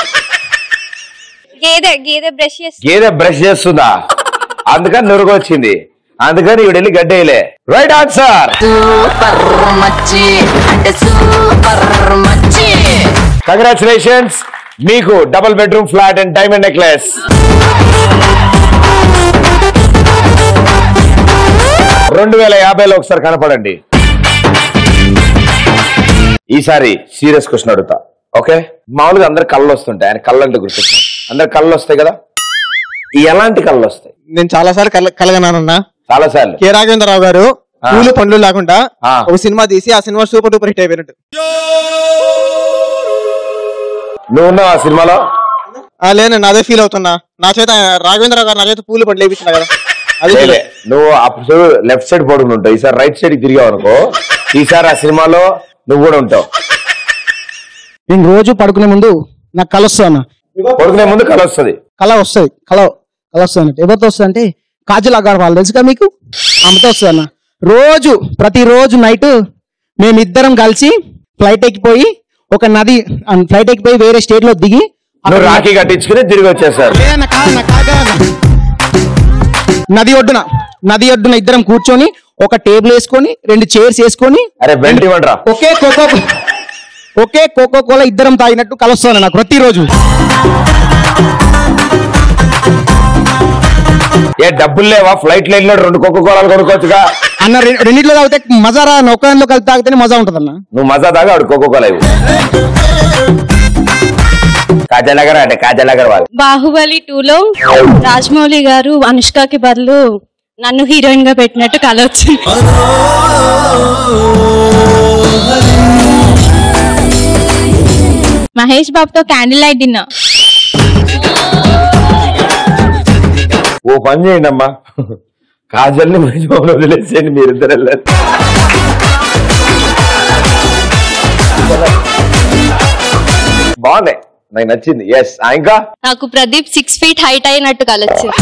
[SPEAKER 1] గేదె బ్రష్ చేస్తుందా? అందుకని నురుగు వచ్చింది, అందుకని ఇవిడ వెళ్ళి గడ్డేయలే. Right answer. కంగ్రాచులేషన్స్, మీకు double bedroom flat and diamond necklace. $2050 ఒకసారి కనపడండి. ఈసారి సీరియస్ క్వశ్చన్ అడుగుతా. ఓకే, మామూలుగా అందరు కళ్ళు వస్తుంటాయి, ఆయన కళ్ళు అంటే గుర్తొస్తాయి. అందరు కళ్ళు వస్తాయి కదా, ఎలాంటి కళ్ళు వస్తాయి?
[SPEAKER 22] నేను చాలా సార్లు కలగనానన్నా.
[SPEAKER 1] చాలా సార్లు.
[SPEAKER 22] కె రాఘవేంద్రరావు గారు పూలు పండ్లు లేకుండా ఒక సినిమా తీసి ఆ సినిమా సూపర్ డూపర్ హిట్ అయిపోయినట్టు.
[SPEAKER 1] నువ్వు ఉన్నావు ఆ సినిమాలో?
[SPEAKER 22] లేనండి, అదే ఫీల్ అవుతున్నా. నా చేత రాఘవేంద్రరావు గారు నా చేత పూలు పండ్లు వేయించిన కదా.
[SPEAKER 1] అదే నువ్వు అప్పుడు లెఫ్ట్ సైడ్ పడుకుని ఉంటావు, ఈసారి రైట్ సైడ్ తిరిగావు అనుకో, ఈసారి ఆ సినిమాలో నువ్వు కూడా ఉంటావు.
[SPEAKER 11] నేను రోజు పడుకునే ముందు నాకు కళ వస్తుంది.
[SPEAKER 1] పడుకునే ముందు కళ వస్తుంది.
[SPEAKER 11] కళ వస్తుంది అన్నట్టు. ఎవరితో వస్తుంది అంటే కాజల్ అగర్వాల్ తెలుసుగా మీకు, ఆమెతో వస్తుంది అన్న. ప్రతిరోజు నైట్ మేమిద్దరం కలిసి ఫ్లైట్ ఎక్కిపోయి వేరే స్టేట్ లో దిగి
[SPEAKER 1] రాఖీ కట్టించుకుని తిరిగి వచ్చేసారు.
[SPEAKER 11] నది ఒడ్డున ఇద్దరం కూర్చొని ఒక టేబుల్ వేసుకొని 2 చైర్స్ వేసుకొని ఒకే కోకో కోలా ఇద్దరం తాగినట్టు కలుస్తాను నాకు ప్రతిరోజు.
[SPEAKER 1] ఏ డబ్బులు లేవా? ఫ్లైట్ లైన్ లో 2 కోకో కోలాలు కొనుక్కోవచ్చుగా
[SPEAKER 11] అన్న. రెండింటిలో తాగితే మజా రా, ఒక్కదానిలో కలిసి తాగితేనే మజా ఉంటుంది అన్న.
[SPEAKER 1] నువ్వు మజా తాగా ఆడు కోకో కోలా. కాజల్ అంటే కాజల్ అగర్వాల్.
[SPEAKER 17] బాహుబలి 2లో రాజమౌళి గారు అనుష్కకి బదులు నన్ను హీరోయిన్ గా పెట్టినట్టు కల వచ్చింది.
[SPEAKER 4] మహేష్ బాబుతో క్యాండిల్ లైట్ డిన్నర్.
[SPEAKER 1] ఓ పని చేయండి అమ్మా, కాజల్ని మహేష్ బాబుని వదిలేసేయండి, మీరిద్దరు వెళ్ళారు. బాగున్నాయి, నాకు నచ్చింది. ఎస్. ఇంకా
[SPEAKER 17] నాకు ప్రదీప్ 6 feet హైట్ అయినట్టు కలొచ్చింది.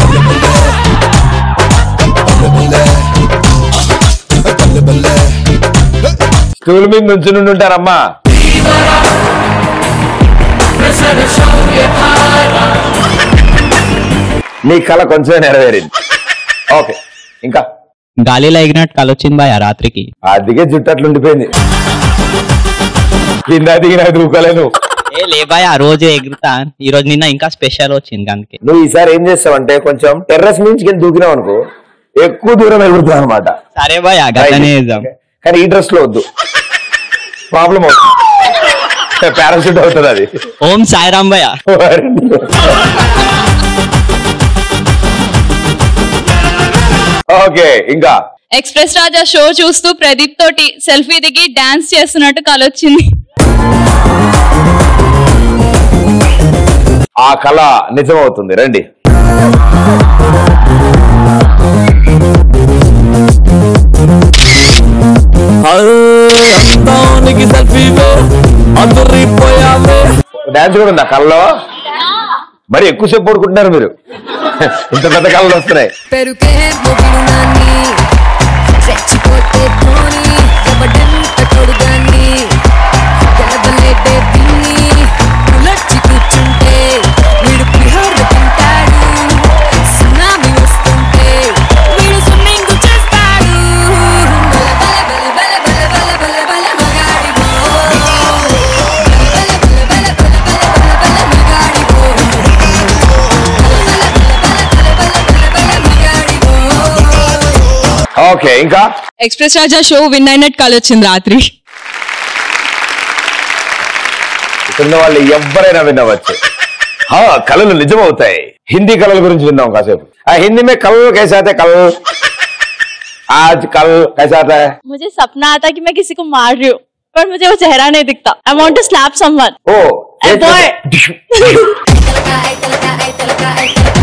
[SPEAKER 1] స్టూల్ మీద నుంచి ఉంటారమ్మా. నీ కళ కొంచెం నెరవేరింది. ఓకే, ఇంకా
[SPEAKER 9] గాలిలో ఎగినట్టు కళ వచ్చింది బాయ్ రాత్రికి.
[SPEAKER 1] అందుకే జుట్టు అట్లా ఉండిపోయింది. కింద దిగిన దూకలేను.
[SPEAKER 9] ఏ లే బాయ్, ఆ రోజు ఎగురుతా. ఈ రోజు నిన్న ఇంకా స్పెషల్ వచ్చింది అందుకే.
[SPEAKER 1] నువ్వు ఈసారి ఏం చేస్తావంటే కొంచెం టెర్రస్ నుంచి దూకినావు అనుకో, ఎక్కువ దూరం ఎగురుతావు అనమాట.
[SPEAKER 9] సరే బాయ్, గట్లనే చేద్దాం.
[SPEAKER 1] కానీ ఈ డ్రెస్ లో వద్దు, ప్రాబ్లం అవుతుంది, పారాషూట్ అవుతుంది అది.
[SPEAKER 9] ఓం సాయిరామ్ భయ్య.
[SPEAKER 1] ఓకే, ఇంకా
[SPEAKER 5] ఎక్స్ప్రెస్ రాజా షో చూస్తూ ప్రదీప్ తోటి సెల్ఫీ దిగి డాన్స్ చేస్తున్నట్టు కలొచ్చింది.
[SPEAKER 1] ఆ కళ నిజమవుతుంది. రండి. డాన్స్ కూడా ఉందా కళ్ళలో? మరి ఎక్కువసేపు పడుకుంటున్నారు మీరు, ఇంత పెద్ద కళ్ళు వస్తున్నాయి. ఓకే, ఇంకా
[SPEAKER 19] ఎక్స్ప్రెస్ రాజా షో విన్ అయినట్టు కళ వచ్చింది రాత్రి.
[SPEAKER 1] ఇక్కడ వాళ్ళు ఎవరైనా వినవచ్చు. కళలు నిజమవుతాయి. హిందీ కళల గురించి విన్నాం కాసేపు. ఆ హిందీ में कल कैसे आते, कल आज कल कैसा आता है?
[SPEAKER 17] मुझे सपना आता कि मैं किसी को मार रही हूँ, पर मुझे वो चेहरा नहीं दिखता. I want to slap someone.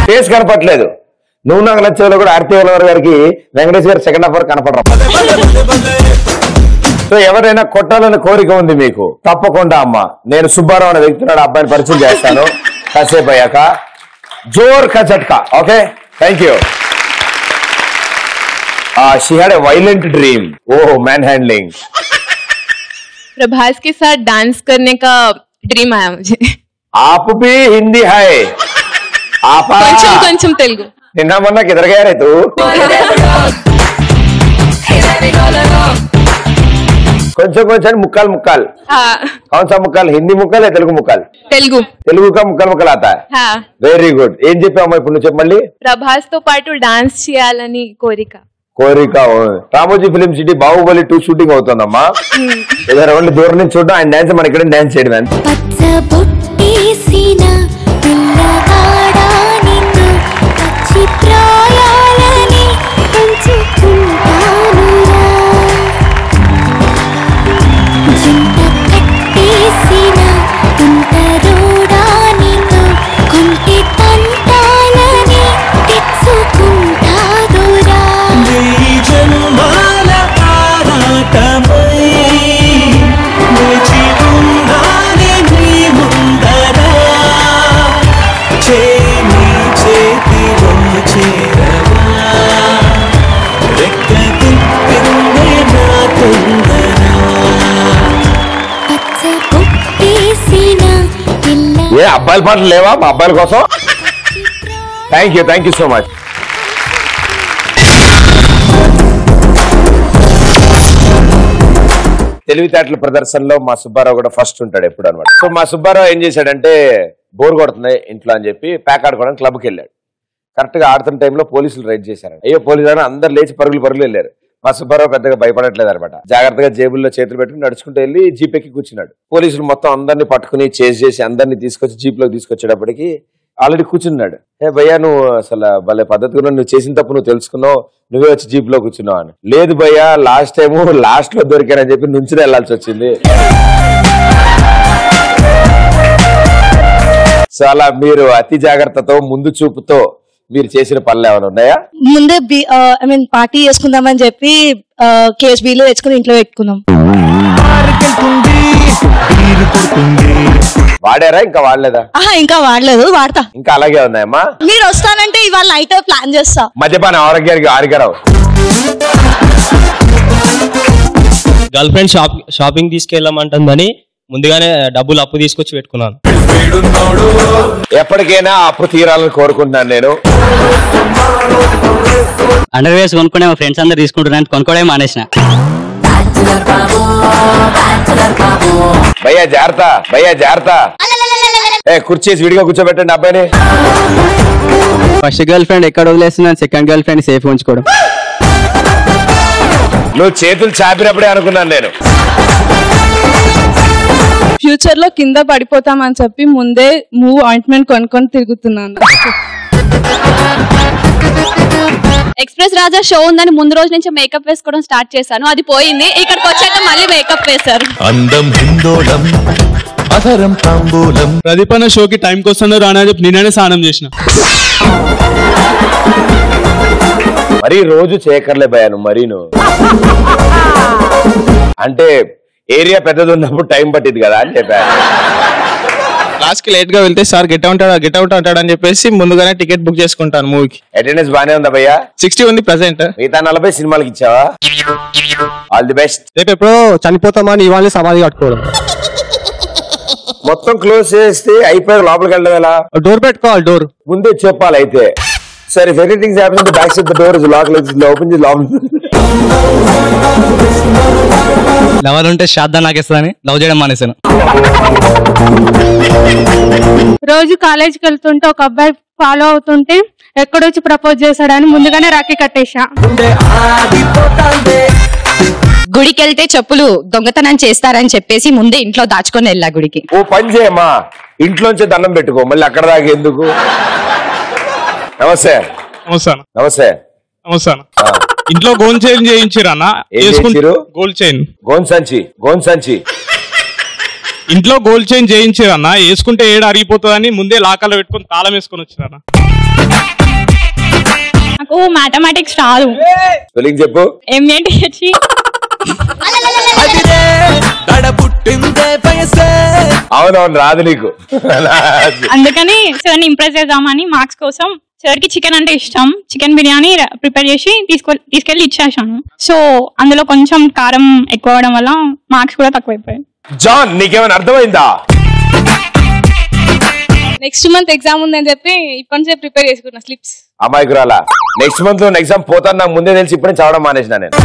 [SPEAKER 1] Face కనపట్లేదు. నువ్వు నాకు నచ్చేవాళ్ళు కూడా ఆర్తి గారికి వెంకటేష్ గారు సెకండ్ హాఫ్ కనపడరు. సో ఎవరైనా కొట్టాలని కోరిక ఉంది మీకు, తప్పకుండా అమ్మ నేను సుబ్బారావు అనే వ్యక్తి నాడు అబ్బాయిని పరిచయం చేస్తాను కాసేపు అయ్యాక. జోర్ కా झटका. Okay, thank you. she had a violent dream. Oh, manhandling.
[SPEAKER 19] Prabhas के साथ डांस करने का ड्रीम आया मुझे.
[SPEAKER 1] आप भी हिंदी है? आपा
[SPEAKER 19] కొంచెం తెలుగు.
[SPEAKER 1] నిన్న మొన్న किधर गया रे तू? కొంచెం ముక్కలు ముక్కలు. कौन सा मुक्कल? हिंदी मुक्कल है తెలుగు मुक्कल? తెలుగు का ముక్కలు आता है. Very good. ఏం చెప్పామా ఇప్పుడు నువ్వు చెప్పండి.
[SPEAKER 19] ప్రభాస్ తో పాటు డాన్స్ చేయాలని కోరిక.
[SPEAKER 1] Ramoji film city Baahubali 2 shooting అవుతుందమ్మా. ఏదైనా ఓన్లీ దూరం నుంచి చూడడం, ఆయన డాన్స్ మన ఇక్కడ డాన్స్ చేయడం. ఏ అబ్బాయిల పాటలు లేవా మా అబ్బాయిల కోసం? Thank you so much. తెలివితేటల ప్రదర్శనలో మా సుబ్బారావు కూడా ఫస్ట్ ఉంటాడు ఎప్పుడు అనమాట. సో మా సుబ్బారావు ఏం చేశాడంటే బోర్ కొడుతున్నాయి ఇంట్లో అని చెప్పి ప్యాక్ ఆడుకోవడానికి క్లబ్కి వెళ్ళాడు. కరెక్ట్ గా ఆడుతున్న టైంలో పోలీసులు రైడ్ చేశారు. అయ్యో పోలీసులు అందరు లేచి పరుగులు వెళ్ళారు. మా సుబ్బారావు పెద్దగా భయపడట్లేదు అనమాట. జాగ్రత్తగా జేబుల్లో చేతులు పెట్టుకుని నడుచుకుంటూ వెళ్ళి జీప్ ఎక్కి కూర్చున్నాడు. పోలీసులు మొత్తం అందరినీ పట్టుకుని చేజ్ చేసి అందరినీ తీసుకొచ్చి జీప్ లోకి తీసుకొచ్చేటప్పటికి ఆల్రెడీ కూర్చున్నాడు. ఏ భయ్యా నువ్వు అసలు భలే పద్ధతిగా నువ్వు చేసిన తప్పు నువ్వు తెలుసుకున్నావు, నువ్వే వచ్చి జీప్ లో కూర్చున్నావు అని. లేదు భయ్యా లాస్ట్ లో దొరికానని చెప్పి నుంచి వెళ్లాల్సి వచ్చింది. సో అలా మీరు అతి జాగ్రత్తతో ముందు చూపుతో మీరు చేసిన పనులు ఏమైనా ఉన్నాయా?
[SPEAKER 17] ముందే ఐ మీన్ పార్టీ చేసుకుందామని చెప్పి కేస్ బీలో తెచ్చుకుని ఇంట్లో పెట్టుకున్నాం.
[SPEAKER 1] వాడారా ఇంకా వాడలేదా?
[SPEAKER 17] ఇంకా వాడలేదు, వాడతా.
[SPEAKER 1] ఇంకా అలాగే ఉన్నాయమ్మా.
[SPEAKER 17] మీరు వస్తానంటే ఇవాళ నైట్ ప్లాన్ చేస్తా.
[SPEAKER 1] మద్యపాన ఆరోగ్యానికి ఆరికరావు.
[SPEAKER 10] గర్ల్ ఫ్రెండ్ షాపింగ్ తీసుకెళ్ళమంటుందని ముందుగానే డబ్బులు అప్పు తీసుకొచ్చి పెట్టుకున్నాను.
[SPEAKER 1] ఎప్పటికైనా అప్పు తీరాలని కోరుకుంటున్నాను నేను.
[SPEAKER 9] అండర్ వేర్స్ కొనుక్కునే మా ఫ్రెండ్స్ అందరు తీసుకుంటున్నాను, కొనుక్కోవడం మానేసిన.
[SPEAKER 1] భయ్యా జాగ్రత్త, భయ్యా జాగ్రత్త. కుర్చీసి విడిగా కూర్చోబెట్టండి అబ్బాయిని.
[SPEAKER 8] ఫస్ట్ గర్ల్ ఫ్రెండ్ ఎక్కడ వదిలేస్తున్నాను, సెకండ్ గర్ల్ ఫ్రెండ్ సేఫ్ ఉంచుకోవడం.
[SPEAKER 1] నువ్వు చేతులు చాపినప్పుడే అనుకున్నాను నేను.
[SPEAKER 19] ఫ్యూచర్ లో కింద పడిపోతామని చెప్పి ముందే మూవ్ ఆయింట్మెంట్ కొనుక్కొని తిరుగుతున్నాను.
[SPEAKER 17] ఎక్స్ప్రెస్ రాజా షో ఉందని ముందు రోజు నుంచి మేకప్ వేసుకోవడం స్టార్ట్ చేశాను, అది పోయింది. ఇక్కడికి వచ్చాక మళ్ళీ మేకప్ వేశారు.
[SPEAKER 7] అందం హిందోళం అధరం తాంబూలం.
[SPEAKER 20] ప్రదీప్ అన్న షోకి టైంకి వస్తుందో రానా చెప్పి నిన్ననే స్నానం చేసిన.
[SPEAKER 1] మరి రోజు చేయకర్లే భయాను మరీను. అంటే ఏరియా పెద్దది ఉన్నప్పుడు టైం పట్టింది కదా అని చెప్పాను.
[SPEAKER 22] క్లాస్ కి లేట్ గా వెళ్తే సార్ గెట్ అవుట్ అంటాడు అని చెప్పేసి ముందుగానే టికెట్ బుక్ చేసుకుంటాను మూవీకి.
[SPEAKER 1] అటెండెన్స్ బానే ఉందా భయ్యా?
[SPEAKER 22] 60 ఉంది ప్రెసెంట్.
[SPEAKER 1] మిగతా 40 సినిమాలకి ఇచ్చావా? All the best.
[SPEAKER 13] రేపు ఎప్పుడో చనిపోతామని ఇవాళ సమాధి కట్టుకోవడం.
[SPEAKER 1] మొత్తం క్లోజ్ చేస్తే అయిపోయి లోపలికి వెళ్ళడం ఎలా?
[SPEAKER 13] డోర్ పెట్టుకోవాలి, డోర్
[SPEAKER 1] ముందే చెప్పాలి. అయితే సరే, if anything happens the back side the door is lock, open చేసి లోపల.
[SPEAKER 9] లవర్ ఉంటే శ్రాద్ధ నాకేస్తుందని లవ్ చేయడం మానేశాను.
[SPEAKER 4] రోజు కాలేజీకి వెళ్తుంటే ఒక అబ్బాయి ఫాలో అవుతుంటే ఎక్కడొచ్చి ప్రపోజ్ చేశాడని ముందుగానే రాఖీ కట్టేశా.
[SPEAKER 12] గుడికి వెళ్తే చెప్పులు దొంగతనం చేస్తారని చెప్పేసి ముందే ఇంట్లో దాచుకొని వెళ్ళా గుడికి.
[SPEAKER 1] ఓ పని చేయమ్మా, ఇంట్లోంచి దండం పెట్టుకో, మళ్ళీ అక్కడ దాకా ఎందుకు? నమస్తే.
[SPEAKER 10] నమస్తే. ఇంట్లో గోల్డ్ చైన్ చేయించారన్న. గోల్డ్ చైన్, గోల్డ్ సంచి. ఇంట్లో గోల్డ్ చైన్ చేయించారన్న, వేసుకుంటే ఏడు అరిగిపోతుందని ముందే లాకర్లో పెట్టుకుని తాళం వేసుకొని వచ్చారన్న.
[SPEAKER 5] నాకు మ్యాథమెటిక్స్ రాదు.
[SPEAKER 1] స్పెల్లింగ్ చెప్పు.
[SPEAKER 5] MATH.
[SPEAKER 1] అవునవును, రాదు నీకు.
[SPEAKER 5] అందుకని సార్ని ఇంప్రెస్ చేద్దామని మార్క్స్ కోసం సార్ కి చికెన్ అంటే ఇష్టం, చికెన్ బిర్యానీ ప్రిపేర్ చేసి తీసుకెళ్లి ఇచ్చేసాను. సో అందులో కొంచెం కారం ఎక్కువ అవడం వల్ల మార్క్స్ కూడా తక్కువైపోయాయి.
[SPEAKER 1] జాన్, నీకేమైనా అర్థమైందా?
[SPEAKER 19] నెక్స్ట్ మంత్ ఎగ్జామ్ ఉందని చెప్పి ఇప్పటి నుంచే ప్రిపేర్ చేసుకున్నా స్లిప్స్.
[SPEAKER 1] అమాయకురాలా, నెక్స్ట్ మంత్ లో ఎగ్జామ్ పోతాను నాకు ముందే తెలిసి ఇప్పుడే చదవడం మానేసిన నేను.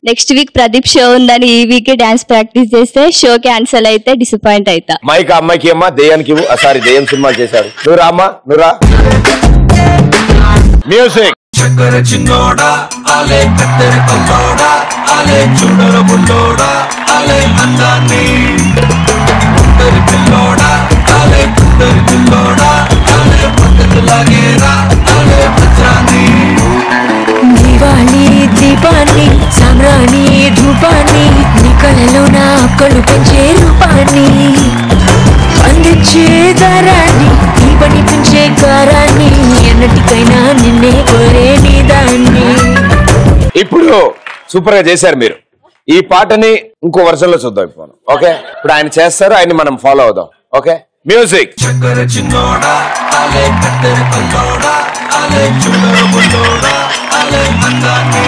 [SPEAKER 17] నెక్స్ట్ వీక్ ప్రదీప్ షో ఉందని ఈ వీక్ డాన్స్ ప్రాక్టీస్ చేస్తే షో క్యాన్సిల్ అయితే డిసప్పాయింట్ అవుతా.
[SPEAKER 1] మైక్ అమ్మాయికి అమ్మా, దెయ్యానికి సారీ దెయ్యం సినిమా చేశారు. నువ్వు రా అమ్మా, నువ్వు రా. మ్యూజిక్.
[SPEAKER 7] చక్కర చిన్నోడా ఆలే కత్తెర కల్లోడా ఆలే చూడర బుల్లోడా ఆలే అందాన్ని కుందరి పిల్లోడా ఆలే కుందరి పిల్లోడా ఆలే పక్కలాగేరా ఆలే పచ్చాని.
[SPEAKER 23] దివాళీ దీపాన్ని సామ్రాణి ధూపాన్ని నీ కలలో నా అక్కలు పెంచే రూపాన్ని అందించే దారాన్ని నీ పని పెంచే కారాన్ని ఎన్నటికైనా నిన్నే కోరే నీ దాన్ని.
[SPEAKER 1] ఇప్పుడు సూపర్ గా చేశారు మీరు. ఈ పాటని ఇంకో వర్షంలో చూద్దాం ఇప్పుడు. ఓకే, ఇప్పుడు ఆయన చేస్తారు, ఆయన మనం ఫాలో అవుదాం. Okay, music.
[SPEAKER 7] చక్కర చిన్నోడా ఆలే కత్తెర కల్లోడా ఆలే చూడర బుల్లోడా ఆలే అందాన్ని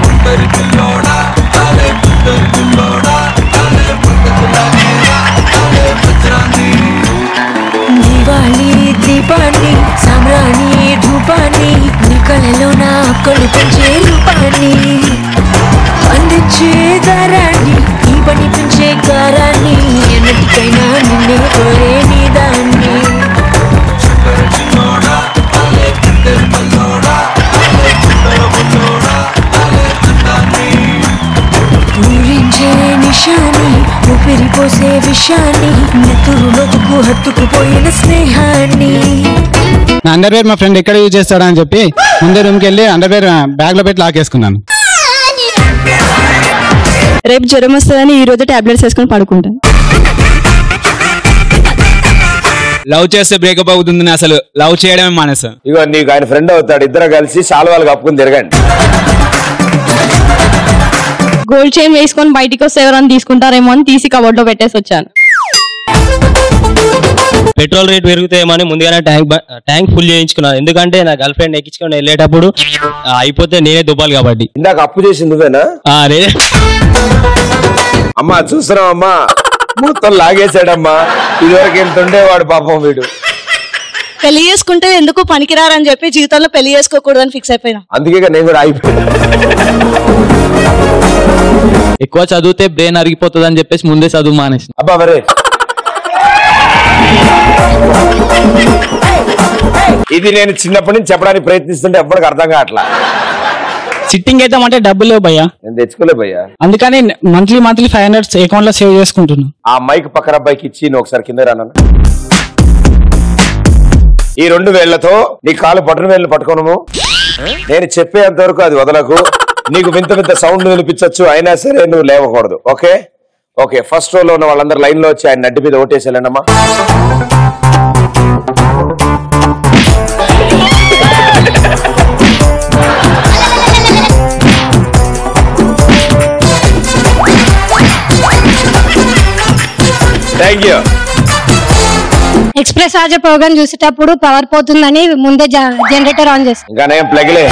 [SPEAKER 7] కుందరి పిల్లోడా ఆలే కుందరి పిల్లోడా ఆలే పక్కలాగేరా ఆలే పచ్చాని.
[SPEAKER 23] దివాళీ దీపాన్ని సామ్రాణి ధూపాన్ని నీ కలలో నా అక్కలు పెంచే రూపాన్ని అందించే దారాన్ని నీ పని పెంచే కారాన్ని ఎన్నటికైనా నిన్నే కోరే నీ దాన్ని. ఊరించే నిశాని ఊపిరి పోసే విషాన్ని నెత్తురు నొతుకు హత్తుకుపోయిన స్నేహాన్ని.
[SPEAKER 24] నా అండర్వేర్ మా ఫ్రెండ్ ఎక్కడ యూజ్ చేస్తాడా అని చెప్పి ముందే రూమ్కి వెళ్ళి అండర్వేర్ బ్యాగ్ లో పెట్టి లాకేసుకున్నాను.
[SPEAKER 12] రేపు జ్వరం వస్తుందని ఈ రోజు టాబ్లెట్స్ వేసుకొని పడుకుంటాను.
[SPEAKER 8] లవ్ చేస్తే బ్రేకప్ అవుతుంది, అసలు లవ్ చేయడమే మానేసాను.
[SPEAKER 1] ఇగో నీకు ఆయన ఫ్రెండ్ అవుతాడు, ఇద్దరు కలిసి సాల్వాలు కప్పుకుని తిరగండి.
[SPEAKER 12] గోల్డ్ చైన్ వేసుకొని బయటికి వస్తే ఎవరైనా తీసుకుంటారేమో అని తీసి కవర్డ్ లో పెట్టేసి వచ్చాను.
[SPEAKER 3] పెట్రోల్ రేట్ పెరుగుతాయేమని ముందుగానే ట్యాంక్ ఫుల్ చేయించుకున్నాను. ఎందుకంటే నా గర్ల్ ఫ్రెండ్ ఎక్కించుకొని వెళ్ళేటప్పుడు అయిపోతే నేనే దుబ్బాలి కాబట్టి.
[SPEAKER 1] ఇందాక అప్పు చేసింది నువ్వేనా?
[SPEAKER 3] రే
[SPEAKER 1] అమ్మా చూస్తున్నావు అమ్మా, మొత్తం లాగేశాడమ్మా. ఇదివరకు ఎంత ఉండేవాడు పాపం వీడు.
[SPEAKER 17] పెళ్లి చేసుకుంటే ఎందుకు పనికిరారని చెప్పి జీవితంలో పెళ్లి చేసుకోకూడదని ఫిక్స్ అయిపోయినా.
[SPEAKER 1] అందుకే నేను కూడా అయిపోయాను.
[SPEAKER 9] ఎక్కువ చదివితే బ్రెయిన్ అరిగిపోతుంది అని చెప్పేసి ముందే చదువు మానేసి.
[SPEAKER 1] అబ్బా మరే ఇది నేను చిన్నప్పటి నుంచి చెప్పడానికి ప్రయత్నిస్తుంటే ఎప్పటికి అర్థం కావట్లా.
[SPEAKER 24] సిట్టింగ్ వేద్దామంటే డబ్బులు లేవు భయ్యా.
[SPEAKER 1] నేను తెచ్చుకోలే భయ్యా.
[SPEAKER 24] అందుకని మంత్లీ 500 అకౌంట్ లో సేవ్ చేసుకుంటున్నా.
[SPEAKER 1] ఆ మైక్ పక్కన అబ్బాయికి ఇచ్చి నువ్వు ఒకసారి కింద రాను. ఈ 2 వేళ్లతో నీ కాలు బటన్ వేళ్ళు పట్టుకోను. నేను చెప్పేంత వరకు అది వదలకు. నీకు వింత వింత సౌండ్ వినిపించచ్చు, అయినా సరే నువ్వు లేవకూడదు. Okay okay. ఫస్ట్ రోలో ఉన్న వాళ్ళందరూ లైన్ లో వచ్చి ఆయన నడ్డి మీద ఓటేసి వెళ్ళండమ్మా. Thank you.
[SPEAKER 2] Express Raja program చూసేటప్పుడు పవర్ పోతుందని ముందే జనరేటర్ ఆన్ చేస్తాను.
[SPEAKER 1] ఇంకా నేను ప్లగ్లే.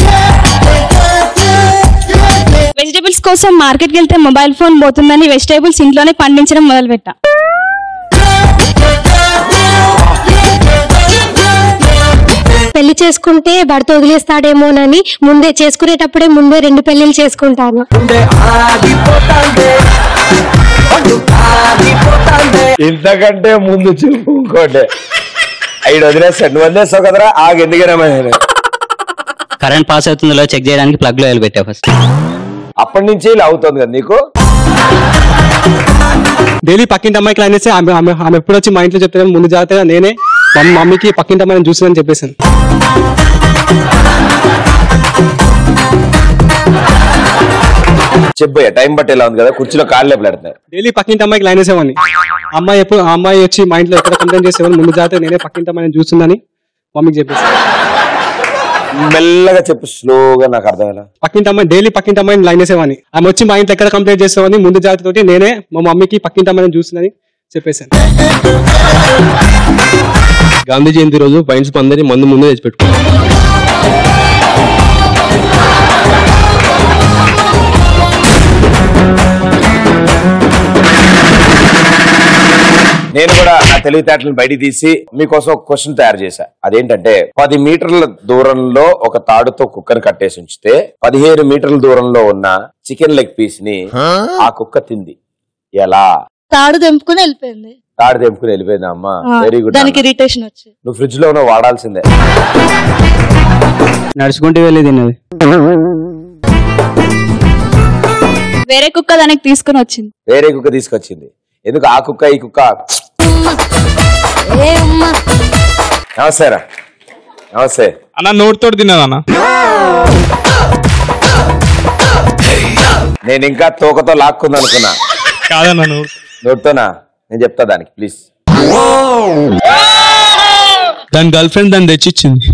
[SPEAKER 19] వెజిటేబుల్స్ కోసం మార్కెట్కి వెళ్తే మొబైల్ ఫోన్ పోతుందని వెజిటేబుల్స్ ఇంట్లోనే పండించడం మొదలుపెట్టా.
[SPEAKER 2] పెళ్లి చేసుకుంటే భర్త వదిలేస్తాడేమోనని ముందే చేసుకునేటప్పుడే 2 పెళ్లిళ్ళు చేసుకుంటాను.
[SPEAKER 1] ఇంతకంటే ముందు చూపుకోండి. 5 వదిలేస్తాడు. నువ్వు వదిలేస్తావు కదరా, ఆగు. ఎందుకనే
[SPEAKER 9] కరెంట్ పాస్ అవుతుందో చెక్ చేయడానికి ప్లగ్ లో వెళ్ళి పెట్టా ఫస్ట్.
[SPEAKER 1] అప్పటి నుంచి ఇలా అవుతుంది కదా నీకు.
[SPEAKER 24] డైలీ పక్కింటి అమ్మాయికి లైన్ వేస్తే ఆమె ఎప్పుడు వచ్చి మా ఇంట్లో చెప్తే ముందు జాగ్రత్తగా నేనే మా మమ్మీకి పక్కింటి అమ్మాయిని చూసిందని చెప్పేసాను.
[SPEAKER 1] చెప్పయ్యా, టైం బట్టి ఎలా ఉంది కదా, కుర్చీలో కాళ్ళు పెడతారు.
[SPEAKER 24] డైలీ పక్కింటి అమ్మాయికి లైన్ వేసేవాడిని. అమ్మాయి వచ్చి మా ఇంట్లో ఎక్కడ కంప్లైంట్ చేసేవాళ్ళు ముందు జాగ్రత్తగా నేనే పక్కింటి అమ్మాయిని చూస్తుందని మమ్మీకి చెప్పేసాను.
[SPEAKER 1] మెల్లగా చెప్పు, స్లోగా. నాకు అర్థమేలా.
[SPEAKER 24] డైలీ పక్కింటి అమ్మాయిని లైన్ వేసేవాడిని. ఆమె వచ్చి మా ఇంట్లో ఎక్కడ కంప్లైంట్ చేసేవాడిని ముందు జాగ్రత్త తోటి నేనే మా మమ్మీకి పక్కింటి అమ్మాయిని చూస్తుందని చెప్పేశాను.
[SPEAKER 13] గాంధీ జయంతి రోజు పైన్స్ అందరి మందు ముందే తెచ్చి పెట్టుకున్నాను.
[SPEAKER 1] నేను కూడా నా తెలివితేటలను బయట తీసి మీకోసం ఒక క్వశ్చన్ తయారు చేశా. అదేంటంటే 10 మీటర్ల దూరంలో ఒక తాడుతో కుక్కను కట్టేసి ఉంచితే 15 మీటర్ల దూరంలో ఉన్న చికెన్ లెగ్ పీస్ ని ఆ కుక్క తింది. ఎలా?
[SPEAKER 17] తాడు తెంపుకుని వెళ్ళిపోయింది.
[SPEAKER 1] తాడు తెంపుకుని వెళ్ళిపోయింది. అమ్మా వెరీ గుడ్.
[SPEAKER 17] దానికి ఇరిటేషన్ వచ్చి
[SPEAKER 1] నువ్వు ఫ్రిడ్జ్ లో ఉన్న వాడాల్సిందే.
[SPEAKER 9] నడుచుకుంటూ వెళ్ళి తిన్నది.
[SPEAKER 19] వేరే కుక్క దానికి తీసుకుని వచ్చింది.
[SPEAKER 1] వేరే కుక్క తీసుకొచ్చింది. ఎందుకు ఆ కుక్క ఈ కుక్క? నమస్తేరా. నమస్తే
[SPEAKER 10] అన్న. నోటితో తిన్నదన్న.
[SPEAKER 1] నేను ఇంకా తోకతో లాక్కుంది అనుకున్నా.
[SPEAKER 10] కాదన్న,
[SPEAKER 1] నోటితోనా? నేను చెప్తా దానికి, ప్లీజ్.
[SPEAKER 20] దాని గర్ల్ ఫ్రెండ్ దాన్ని తెచ్చిచ్చింది.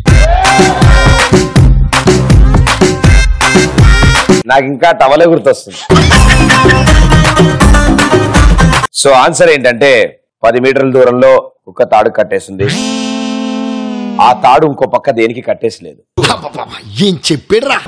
[SPEAKER 1] నాకు ఇంకా టవలే గుర్తొస్తుంది. సో ఆన్సర్ ఏంటంటే 10 మీటర్ల దూరంలో కుక్క తాడు కట్టేసింది. ఆ తాడు ఇంకో పక్క దేనికి కట్టేసలేదు.
[SPEAKER 14] ఏం చెప్పాడురా?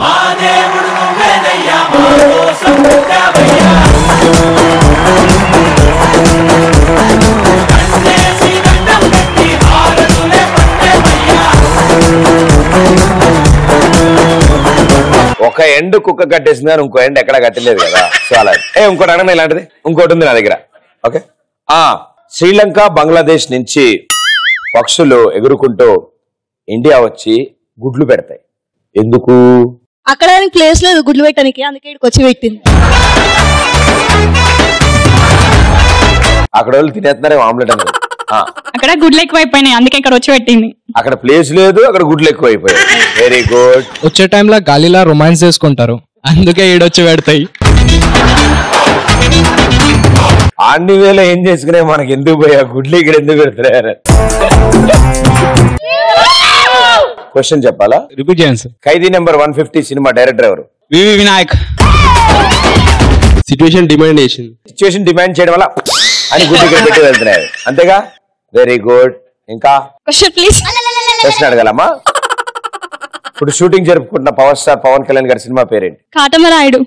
[SPEAKER 1] ఒక ఎండ్ కుక్క కట్టేసింది కానీ ఇంకో ఎండ్ ఎక్కడ కట్టలేదు కదా. సో అలా ఇంకోటి అడగడం ఇలాంటిది ఇంకోటి ఉంది నా దగ్గర. ఓకే. శ్రీలంక బంగ్లాదేశ్ నుంచి పక్షులు ఎగురుకుంటూ ఇండియా వచ్చి గుడ్లు పెడతాయి. ఎందుకు?
[SPEAKER 17] అక్కడ ప్లేస్ లేదు గుడ్లు పెట్టడానికి, అందుకే ఇక్కడికి వచ్చి పెట్టింది.
[SPEAKER 1] అక్కడ వాళ్ళు తినేస్తున్నారే ఆమ్లెట్ అని.
[SPEAKER 19] అక్కడ గుడ్లు ఎక్కువైపోయినాయి, అందుకే ఇక్కడ వచ్చి పెట్టింది.
[SPEAKER 1] అక్కడ ప్లేస్ లేదు, అక్కడ గుడ్లు ఎక్కువ అయిపోయాయి. Very good.
[SPEAKER 8] వచ్చే టైంలో గాలిలా రొమాన్స్ చేసుకుంటారు, అందుకే ఈడొచ్చి పెడతాయి.
[SPEAKER 1] అన్ని వేళ ఏం చేసుకునే మనకి ఎందుకు పోయా గుడ్లు ఇక్కడ ఎందుకు పెడతారు? క్వశ్చన్ చెప్పాలా?
[SPEAKER 8] రిపీట్ చేయండి సార్.
[SPEAKER 1] ఖైదీ నెంబర్ 150 సినిమా డైరెక్టర్ ఎవరు?
[SPEAKER 8] వివి వినాయక్.
[SPEAKER 13] సిచ్యువేషన్ డిమాండ్ చేసింది.
[SPEAKER 1] సిచ్యువేషన్ డిమాండ్ చేయడం వల్ల అని గుడ్లు ఇక్కడ పెట్టి వెళ్తున్నాయి. అంతేగా? Very good. ఇంకా
[SPEAKER 19] క్వశ్చన్ ప్లీజ్.
[SPEAKER 1] క్వశ్చన్ అడగలమ్మా. ఇప్పుడు షూటింగ్ జరుపుకుంటున్న పవర్ స్టార్ పవన్ కళ్యాణ్ గారి సినిమా పేరేంటి?
[SPEAKER 5] కాటమరాయుడు.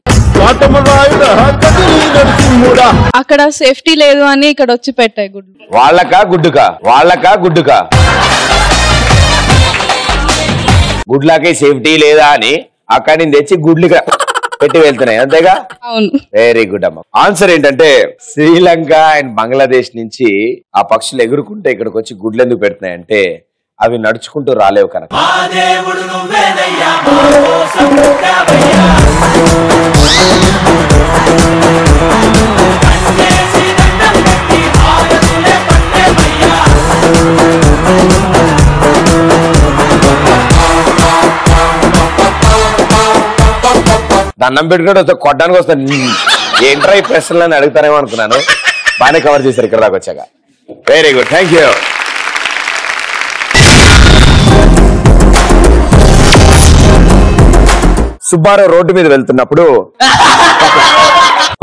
[SPEAKER 5] అక్కడ సేఫ్టీ లేదు అని ఇక్కడ వచ్చి పెట్టాయి గుడ్లు.
[SPEAKER 1] వాళ్ళకా గుడ్డుకా? వాళ్ళకా గుడ్డుకా? గుడ్లకి సేఫ్టీ లేదా అని అక్కడి నుంచి తెచ్చి గుడ్లుగా పెట్టి వెళ్తున్నాయి, అంతేగా?
[SPEAKER 5] అవును.
[SPEAKER 1] వెరీ గుడ్ అమ్మ. ఆన్సర్ ఏంటంటే శ్రీలంక అండ్ బంగ్లాదేశ్ నుంచి ఆ పక్షులు ఎగురుకుంటే ఇక్కడికి వచ్చి గుడ్లు ఎందుకు పెడుతున్నాయి అంటే అవి నడుచుకుంటూ రాలేవు కనుక. దండం పెట్టుకుంటే కొట్టడానికి వస్తాను. ఏంట్రా ఈ ప్రశ్నలని అడుగుతారేమో అనుకున్నాను. బాగానే కవర్ చేశారు ఇక్కడ దాకా వచ్చాక. Very good, thank you. Subbarao road మీద వెళ్తున్నప్పుడు